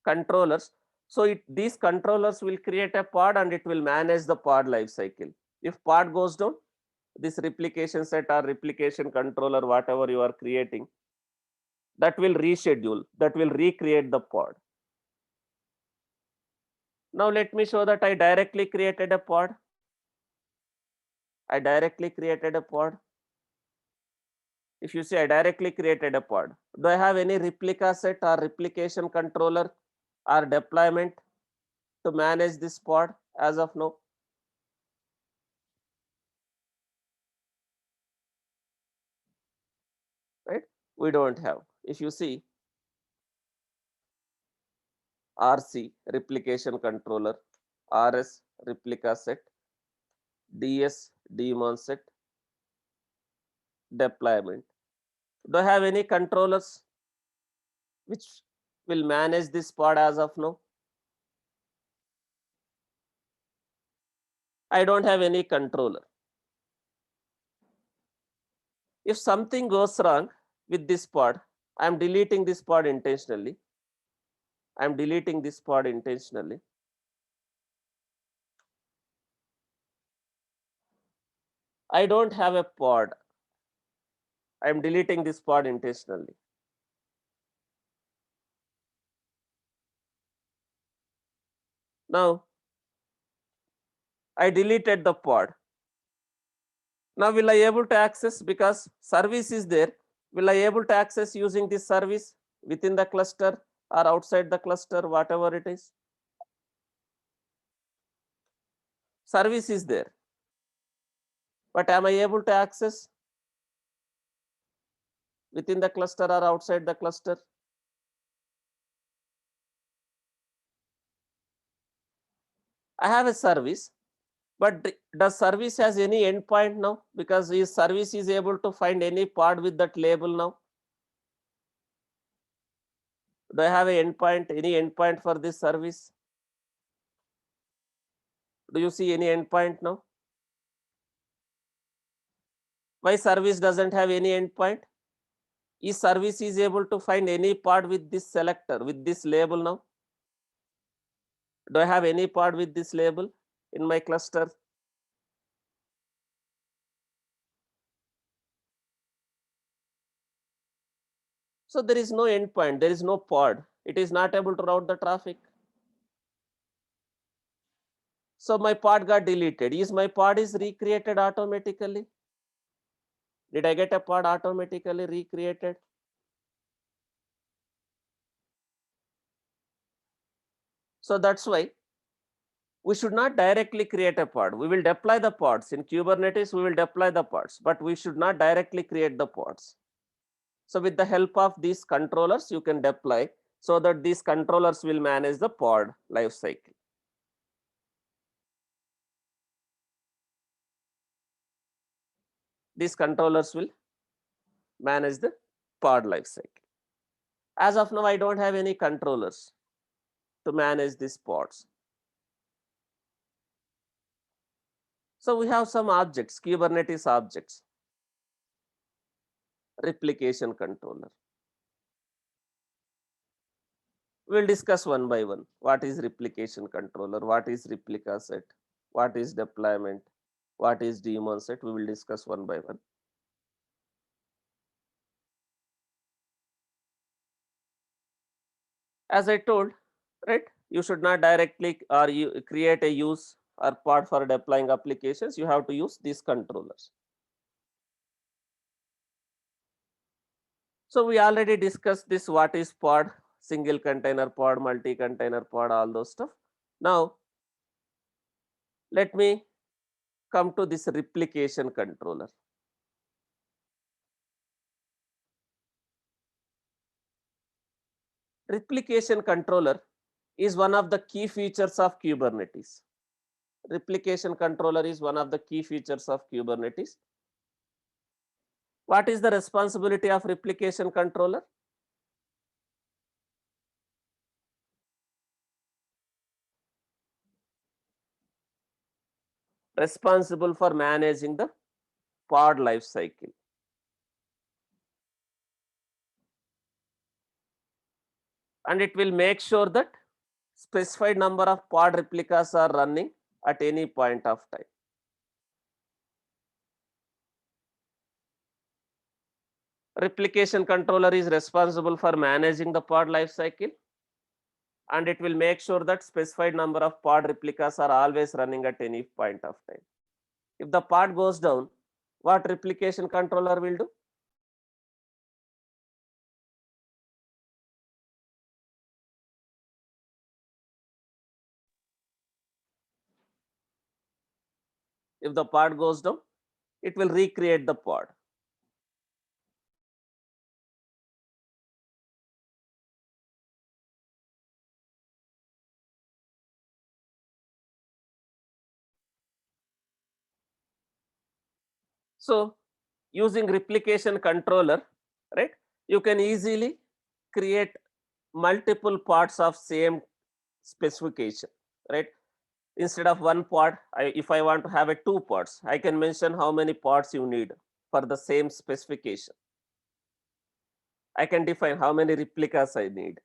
controllers. So these controllers will create a pod and it will manage the pod life cycle. If pod goes down, this replication set or replication controller, whatever you are creating, that will reschedule, that will recreate the pod. Now let me show that I directly created a pod. I directly created a pod. If you see, I directly created a pod. Do I have any replica set or replication controller or deployment? to manage this pod as of now? Right? We don't have. If you see RC replication controller, RS replica set, DS daemon set, deployment. Do I have any controllers which will manage this pod as of now? I don't have any controller. If something goes wrong with this pod, I am deleting this pod intentionally. I am deleting this pod intentionally. I don't have a pod. I am deleting this pod intentionally. Now, I deleted the pod. Now, will I able to access, because service is there, will I able to access using this service within the cluster or outside the cluster, whatever it is? Service is there, but am I able to access within the cluster or outside the cluster? I have a service, but does service has any endpoint now? Because is service is able to find any pod with that label now? Do I have a endpoint, any endpoint for this service? Do you see any endpoint now? Why service doesn't have any endpoint? Is service is able to find any pod with this selector, with this label now? Do I have any pod with this label in my cluster? So there is no endpoint, there is no pod. It is not able to route the traffic. So my pod got deleted. Is my pod is recreated automatically? Did I get a pod automatically recreated? So that's why we should not directly create a pod. We will deploy the pods. In Kubernetes, we will deploy the pods, but we should not directly create the pods. So with the help of these controllers, you can deploy so that these controllers will manage the pod lifecycle. These controllers will manage the pod lifecycle. As of now, I don't have any controllers to manage these pods. So we have some objects, Kubernetes objects, replication controller. We'll discuss one by one. What is replication controller? What is replica set? What is deployment? What is daemon set? We will discuss one by one. As I told, right, you should not directly or you create a use or pod for deploying applications. You have to use these controllers. So we already discussed this, what is pod, single container pod, multi-container pod, all those stuff. Now, let me come to this replication controller. Replication controller is one of the key features of Kubernetes. Replication controller is one of the key features of Kubernetes. What is the responsibility of replication controller? Responsible for managing the pod life cycle. And it will make sure that specified number of pod replicas are running at any point of time. Replication controller is responsible for managing the pod life cycle, and it will make sure that specified number of pod replicas are always running at any point of time. If the pod goes down, what replication controller will do? If the pod goes down, it will recreate the pod. So using replication controller, right, you can easily create multiple pods of same specification, right? Instead of one pod, if I want to have a 2 pods, I can mention how many pods you need for the same specification. I can define how many replicas I need.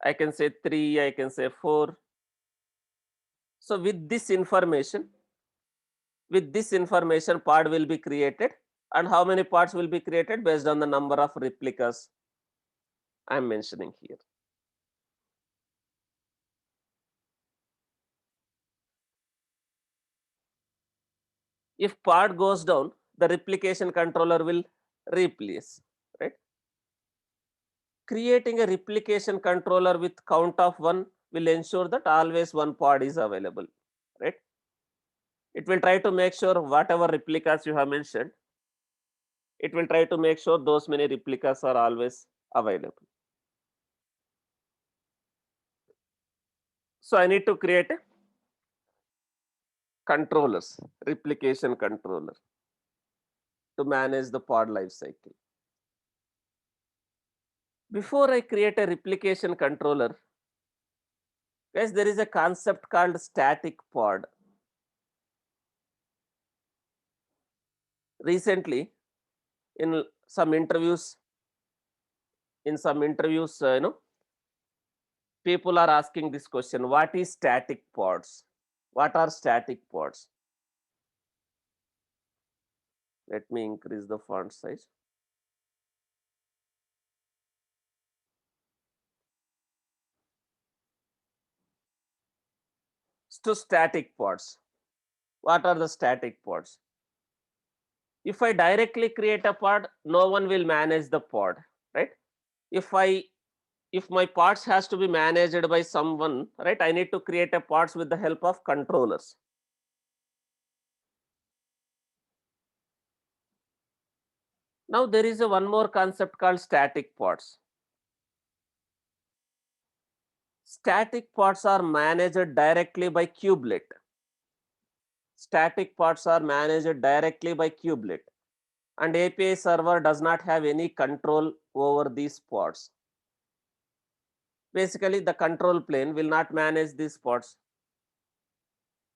I can say 3, I can say 4. So with this information, pod will be created, and how many pods will be created based on the number of replicas I am mentioning here. If pod goes down, the replication controller will replace, right? Creating a replication controller with count of 1 will ensure that always one pod is available, right? It will try to make sure whatever replicas you have mentioned, it will try to make sure those many replicas are always available. So I need to create a controllers, replication controller to manage the pod life cycle. Before I create a replication controller, guys, there is a concept called static pod. Recently, in some interviews, people are asking this question: what is static pods? What are static pods? Let me increase the font size. So static pods. What are the static pods? If I directly create a pod, no one will manage the pod, right? If my pods has to be managed by someone, right, I need to create a pods with the help of controllers. Now there is a one more concept called static pods. Static pods are managed directly by kubelet. Static pods are managed directly by kubelet, and API server does not have any control over these pods. Basically, the control plane will not manage these pods.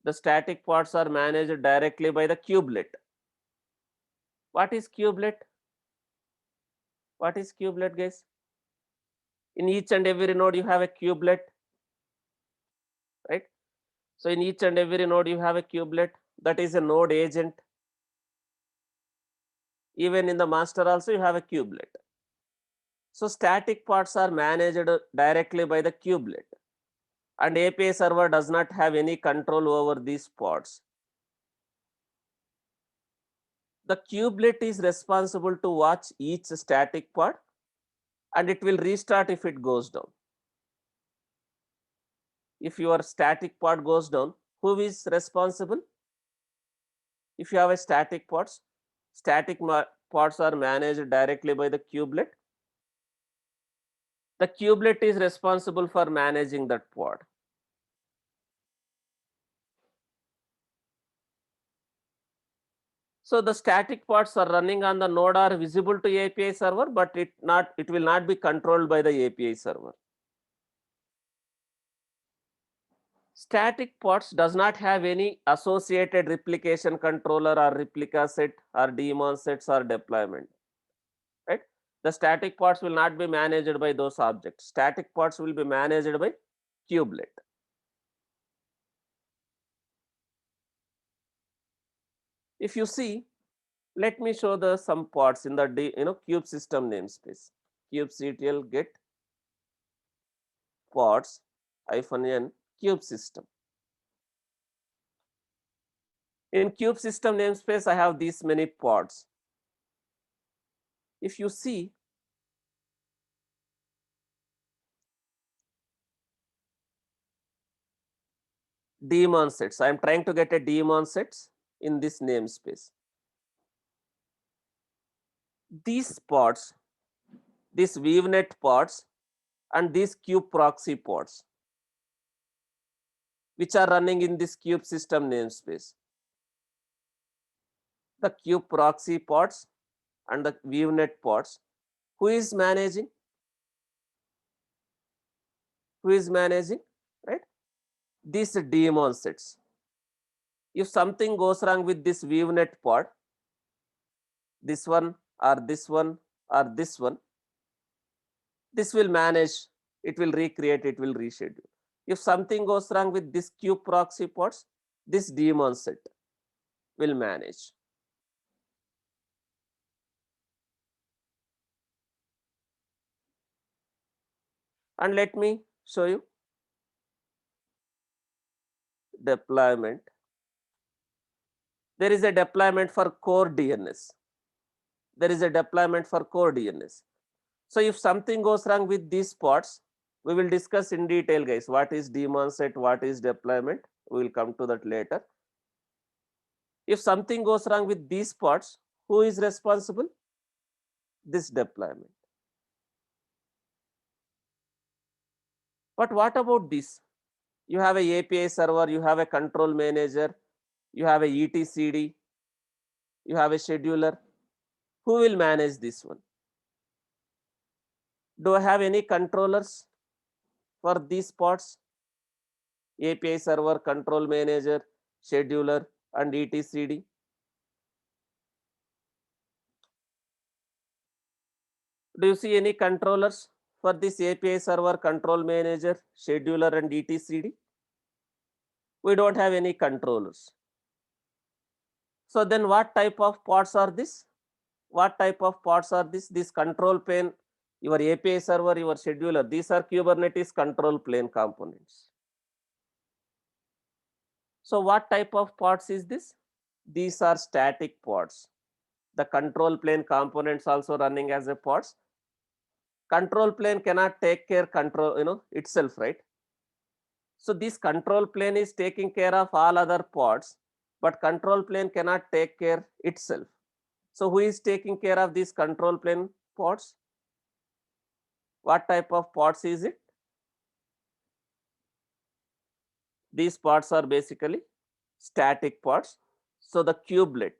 The static pods are managed directly by the kubelet. What is kubelet? What is kubelet, guys? In each and every node, you have a kubelet, right? So in each and every node, you have a kubelet. That is a node agent. Even in the master also, you have a kubelet. So static pods are managed directly by the kubelet, and API server does not have any control over these pods. The kubelet is responsible to watch each static pod, and it will restart if it goes down. If your static pod goes down, who is responsible? If you have a static pods, pods are managed directly by the kubelet. The kubelet is responsible for managing that pod. So the static pods are running on the node are visible to API server, but it will not be controlled by the API server. Static pods does not have any associated replication controller or replica set or daemon sets or deployment, right? The static pods will not be managed by those objects. Static pods will be managed by kubelet. If you see, let me show the some pods in the kube system namespace. kubectl get pods -n kube system. In kube system namespace, I have these many pods. If you see, daemon sets. I am trying to get a daemon sets in this namespace. These pods, these ViewNet pods and these kube proxy pods, which are running in this kube system namespace. The kube proxy pods and the ViewNet pods, who is managing? Who is managing, right? These daemon sets. If something goes wrong with this ViewNet pod, this one or this one or this one, this will manage, it will recreate, it will reschedule. If something goes wrong with this kube proxy pods, this daemon set will manage. And let me show you deployment. There is a deployment for core DNS. There is a deployment for core DNS. So if something goes wrong with these pods, we will discuss in detail, guys. What is daemon set, what is deployment? We will come to that later. If something goes wrong with these pods, who is responsible? This deployment. But what about this? You have a API server, you have a control manager, you have a etcd, you have a scheduler. Who will manage this one? Do I have any controllers for these pods? API server, control manager, scheduler, and etcd. Do you see any controllers for this API server, control manager, scheduler, and etcd? We don't have any controllers. So then what type of pods are this? What type of pods are this? This control plane, your API server, your scheduler, these are Kubernetes control plane components. So what type of pods is this? These are static pods. The control plane components also running as a pods. Control plane cannot take care itself, right? So this control plane is taking care of all other pods, but control plane cannot take care itself. So who is taking care of these control plane pods? What type of pods is it? These pods are basically static pods. So the kubelet,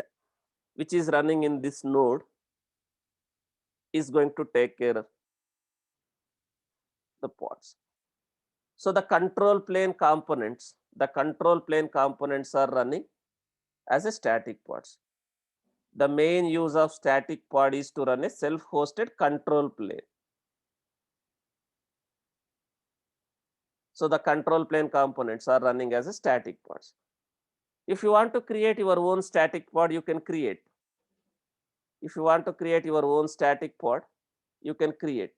which is running in this node, is going to take care of the pods. So the control plane components are running as a static pods. The main use of static pod is to run a self-hosted control plane. So the control plane components are running as a static pods. If you want to create your own static pod, you can create. If you want to create your own static pod, you can create.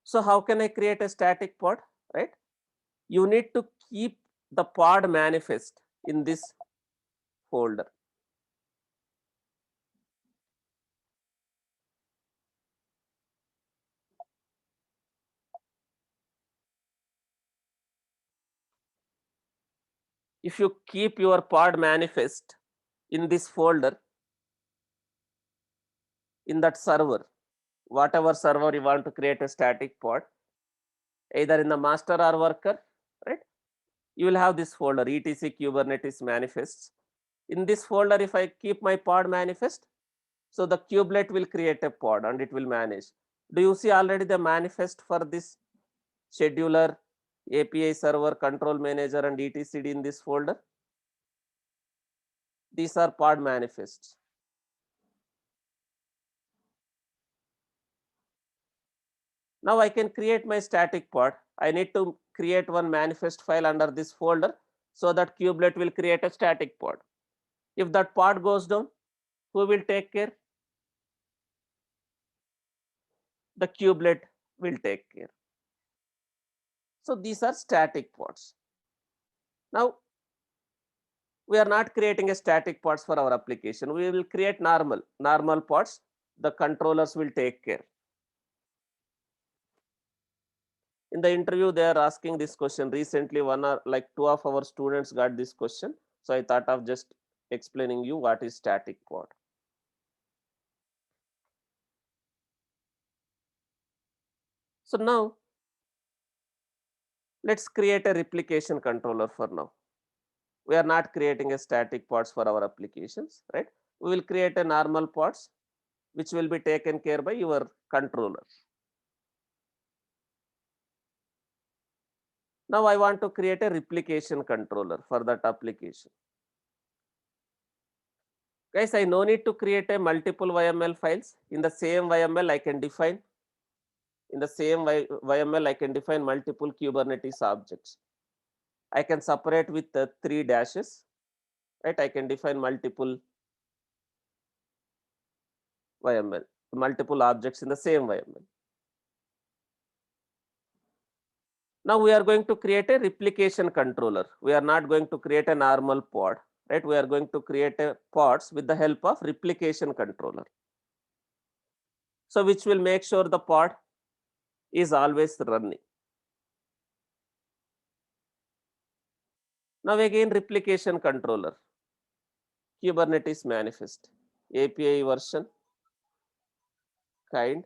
So how can I create a static pod, right? You need to keep the pod manifest in this folder. If you keep your pod manifest in this folder, in that server, whatever server you want to create a static pod, either in the master or worker, right? You will have this folder, etc Kubernetes manifests. In this folder, if I keep my pod manifest, so the kubelet will create a pod and it will manage. Do you see already the manifest for this scheduler, API server, control manager, and etcd in this folder? These are pod manifests. Now I can create my static pod. I need to create one manifest file under this folder so that kubelet will create a static pod. If that pod goes down, who will take care? The kubelet will take care. So these are static pods. Now we are not creating a static pods for our application. We will create normal pods. The controllers will take care. In the interview, they are asking this question. Recently, one or like two of our students got this question. So I thought of just explaining you what is static pod. So now let's create a replication controller for now. We are not creating a static pods for our applications, right? We will create a normal pods which will be taken care by your controller. Now I want to create a replication controller for that application. Guys, I no need to create a multiple YML files. In the same YML, I can define YML, I can define multiple Kubernetes objects. I can separate with 3 dashes, right? I can define multiple YML, multiple objects in the same YML. Now we are going to create a replication controller. We are not going to create a normal pod, right? We are going to create a pods with the help of replication controller. So which will make sure the pod is always running. Now again replication controller, Kubernetes manifest, API version, kind,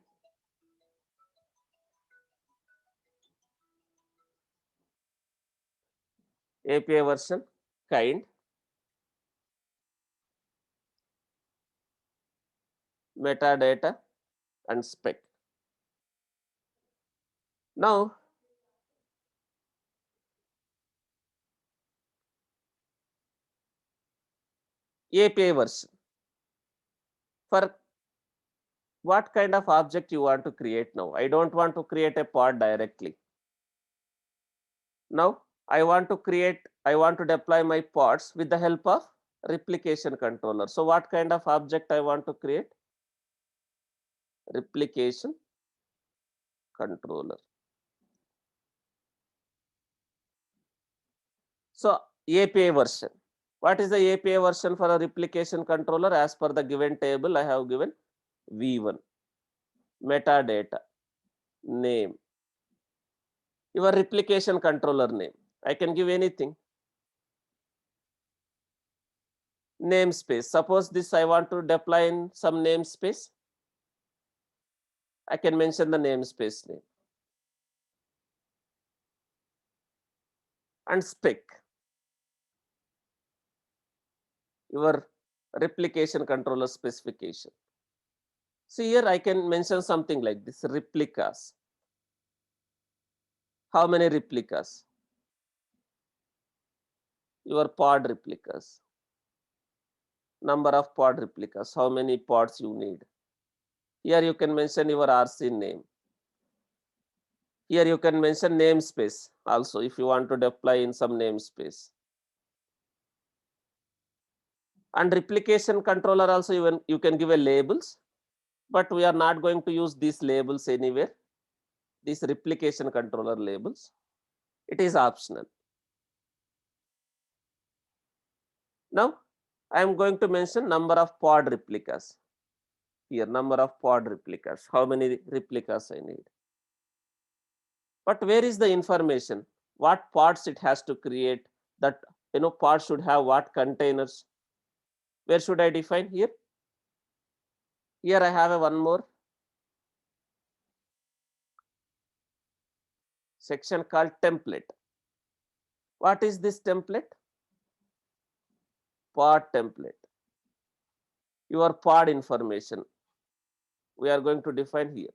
API version, kind, metadata and spec. Now API version, for what kind of object you want to create now? I don't want to create a pod directly. Now I want to deploy my pods with the help of replication controller. So what kind of object I want to create? Replication controller. So API version. What is the API version for a replication controller? As per the given table, I have given V1, metadata, name, your replication controller name. I can give anything. Namespace. Suppose this I want to deploy in some namespace. I can mention the namespace name. And spec. Your replication controller specification. See here I can mention something like this, replicas. How many replicas? Your pod replicas. Number of pod replicas, how many pods you need. Here you can mention your RC name. Here you can mention namespace also if you want to deploy in some namespace. And replication controller also you can give a labels, but we are not going to use these labels anywhere. These replication controller labels, it is optional. Now I am going to mention number of pod replicas. Here number of pod replicas, how many replicas I need. But where is the information? What pods it has to create? That pod should have what containers? Where should I define here? Here I have one more section called template. What is this template? Pod template. Your pod information we are going to define here.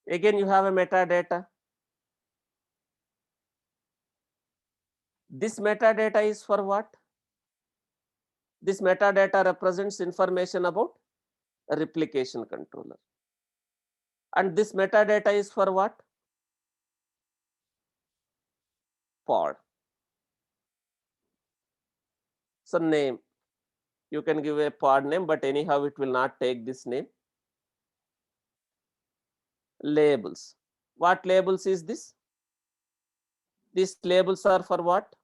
Again you have a metadata. This metadata is for what? This metadata represents information about a replication controller. And this metadata is for what? Pod. So name, you can give a pod name, but anyhow it will not take this name. Labels. What labels is this? These labels are for what?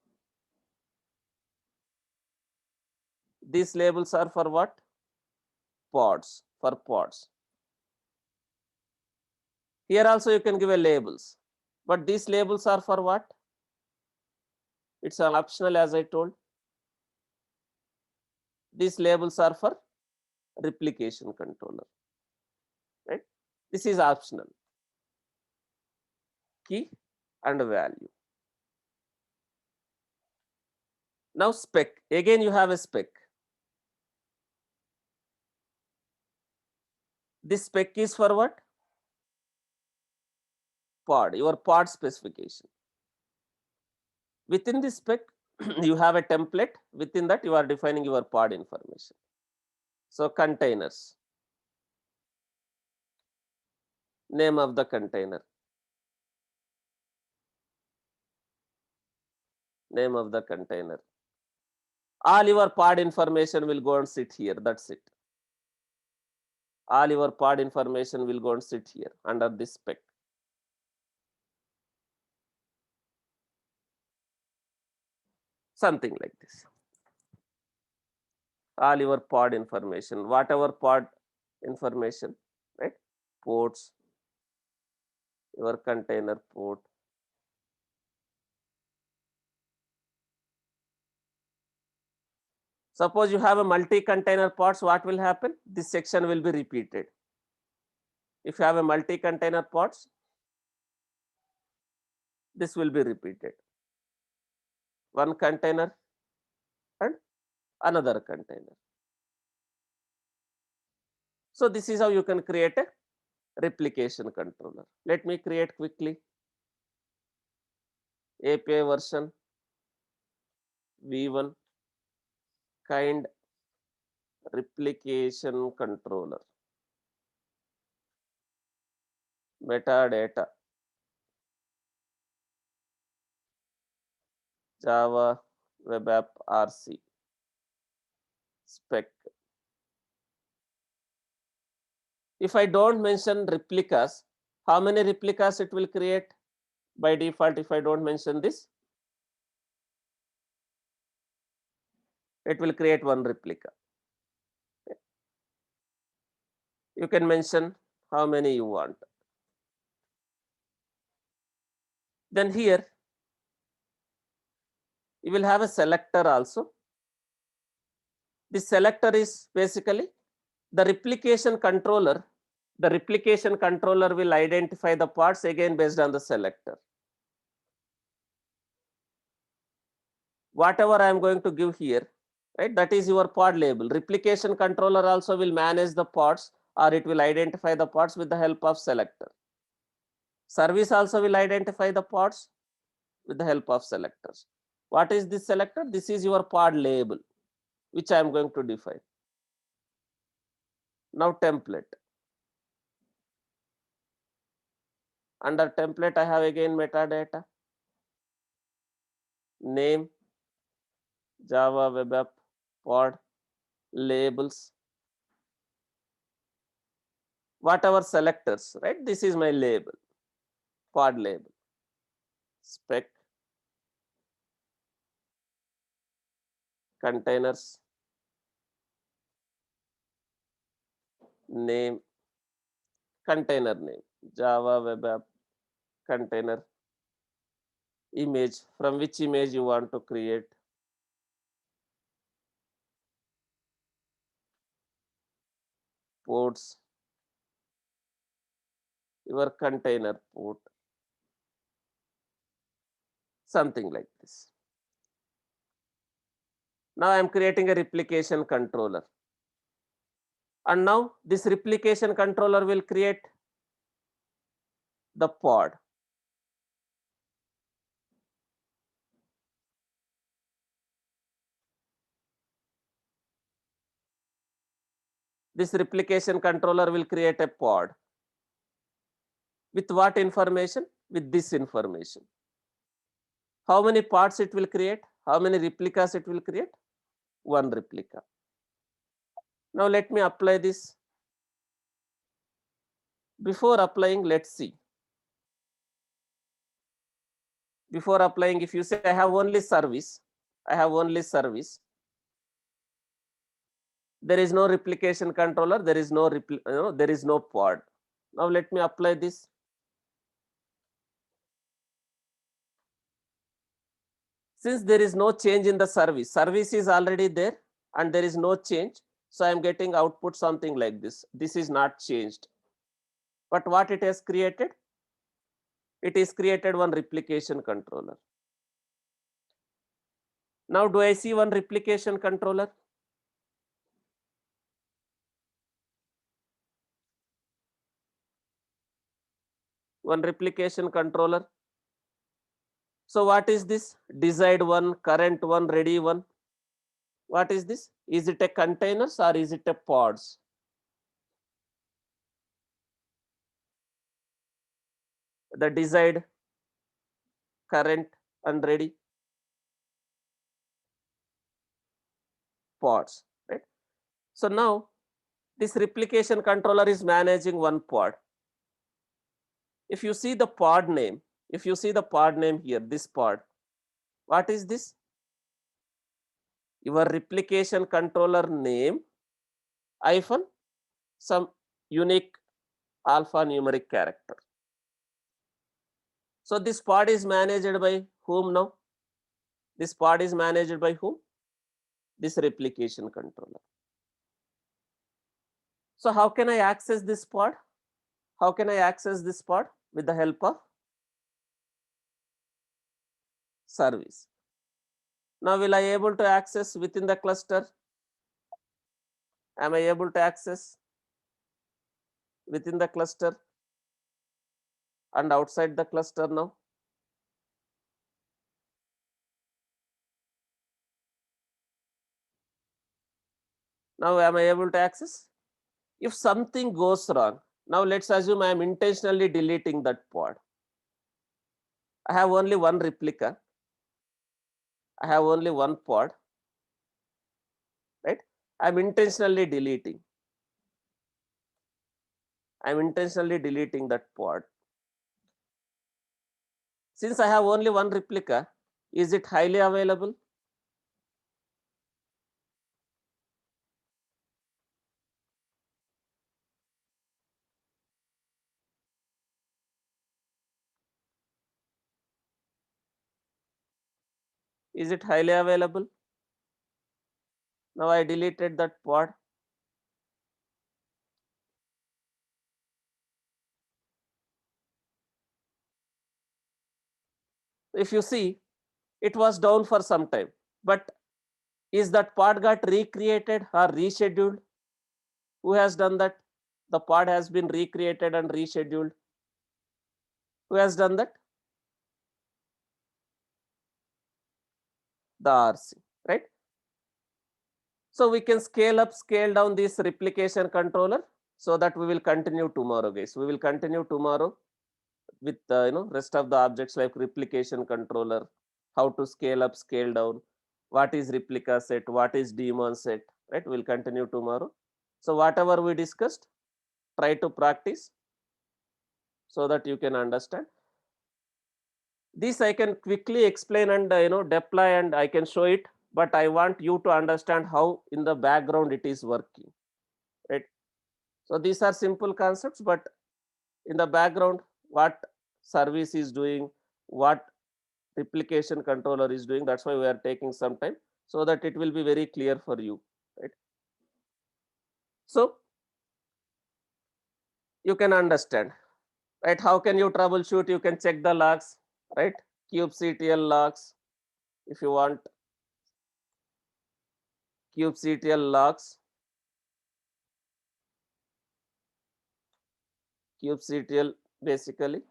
These labels are for what? Pods, for pods. Here also you can give a labels, but these labels are for what? It's an optional, as I told. These labels are for replication controller, right? This is optional. Key and value. Now spec, again you have a spec. This spec is for what? Pod, your pod specification. Within this spec, you have a template. Within that, you are defining your pod information. So containers, name of the container, name of the container. All your pod information will go and sit here. That's it. All your pod information will go and sit here under this spec. Something like this. All your pod information, whatever pod information, right? Ports, your container port. Suppose you have a multi-container pods, what will happen? This section will be repeated. If you have a multi-container pods, this will be repeated. One container and another container. So this is how you can create a replication controller. Let me create quickly. API version v1 kind replication controller. Metadata Java Web App RC spec. If I don't mention replicas, how many replicas it will create? By default, if I don't mention this, it will create one replica. You can mention how many you want. Then here, you will have a selector also. This selector is basically the replication controller. The replication controller will identify the parts again based on the selector. Whatever I am going to give here, right, that is your pod label. Replication controller also will manage the pods, or it will identify the pods with the help of selector. Service also will identify the pods with the help of selectors. What is this selector? This is your pod label, which I am going to define. Now template. Under template, I have again metadata, name, Java Web App, pod, labels, whatever selectors, right? This is my label, pod label, spec, containers, name, container name, Java Web App, container, image, from which image you want to create, ports, your container port, something like this. Now I am creating a replication controller. And now this replication controller will create the pod. This replication controller will create a pod. With what information? With this information. How many pods it will create? How many replicas it will create? One replica. Now let me apply this. Before applying, let's see. Before applying, if you say I have only service, I have only service, there is no replication controller, there is no pod. Now let me apply this. Since there is no change in the service is already there and there is no change. So I am getting output something like this. This is not changed. But what it has created? It is created one replication controller. Now do I see one replication controller? One replication controller. So what is this? Desired one, current one, ready one. What is this? Is it a containers or is it a pods? The desired, current and ready pods, right? So now this replication controller is managing one pod. If you see the pod name, here, this pod, what is this? Your replication controller name hyphen some unique alphanumeric character. So this pod is managed by whom now? This pod is managed by whom? This replication controller. So how can I access this pod? How can I access this pod? With the help of service. Now will I able to access within the cluster? Am I able to access within the cluster and outside the cluster now? Now am I able to access? If something goes wrong, now let's assume I am intentionally deleting that pod. I have only one replica. I have only one pod, right? I'm intentionally deleting. I'm intentionally deleting that pod. Since I have only one replica, is it highly available? Is it highly available? Now I deleted that pod. If you see, it was down for some time, but is that pod got recreated or rescheduled? Who has done that? The pod has been recreated and rescheduled. Who has done that? The RC, right? So we can scale up, scale down this replication controller so that we will continue tomorrow, guys. We will continue tomorrow with rest of the objects like replication controller, how to scale up, scale down, what is replica set, what is daemon set, right? We'll continue tomorrow. So whatever we discussed, try to practice so that you can understand. This I can quickly explain and deploy and I can show it, but I want you to understand how in the background it is working, right? So these are simple concepts, but in the background, what service is doing, what replication controller is doing, that's why we are taking some time so that it will be very clear for you, right? So you can understand, right? How can you troubleshoot? You can check the logs, right? kubectl logs. If you want kubectl logs, kubectl basically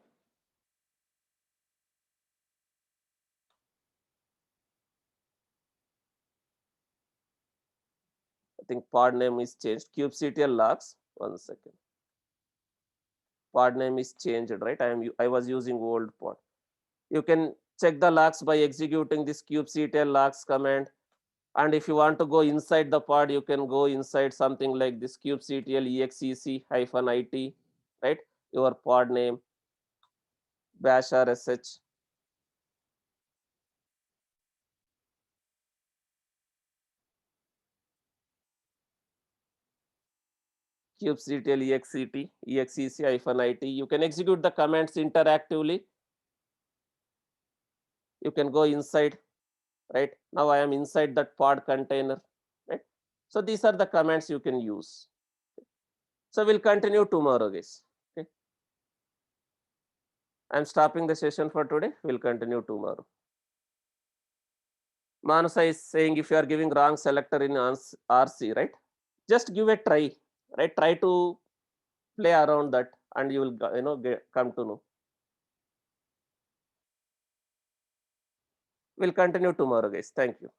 I think pod name is changed. kubectl logs. 1 second. Pod name is changed, right? I was using old pod. You can check the logs by executing this kubectl logs command. And if you want to go inside the pod, you can go inside something like this kubectl exec-it, right? Your pod name, bash or sh. kubectl exec-it. You can execute the commands interactively. You can go inside right? Now I am inside that pod container, right? So these are the commands you can use. So we'll continue tomorrow, guys. Okay. I'm stopping the session for today. We'll continue tomorrow. Manasa is saying if you are giving wrong selector in RC, right? Just give a try, right? Try to play around that and you will, come to know. We'll continue tomorrow, guys. Thank you.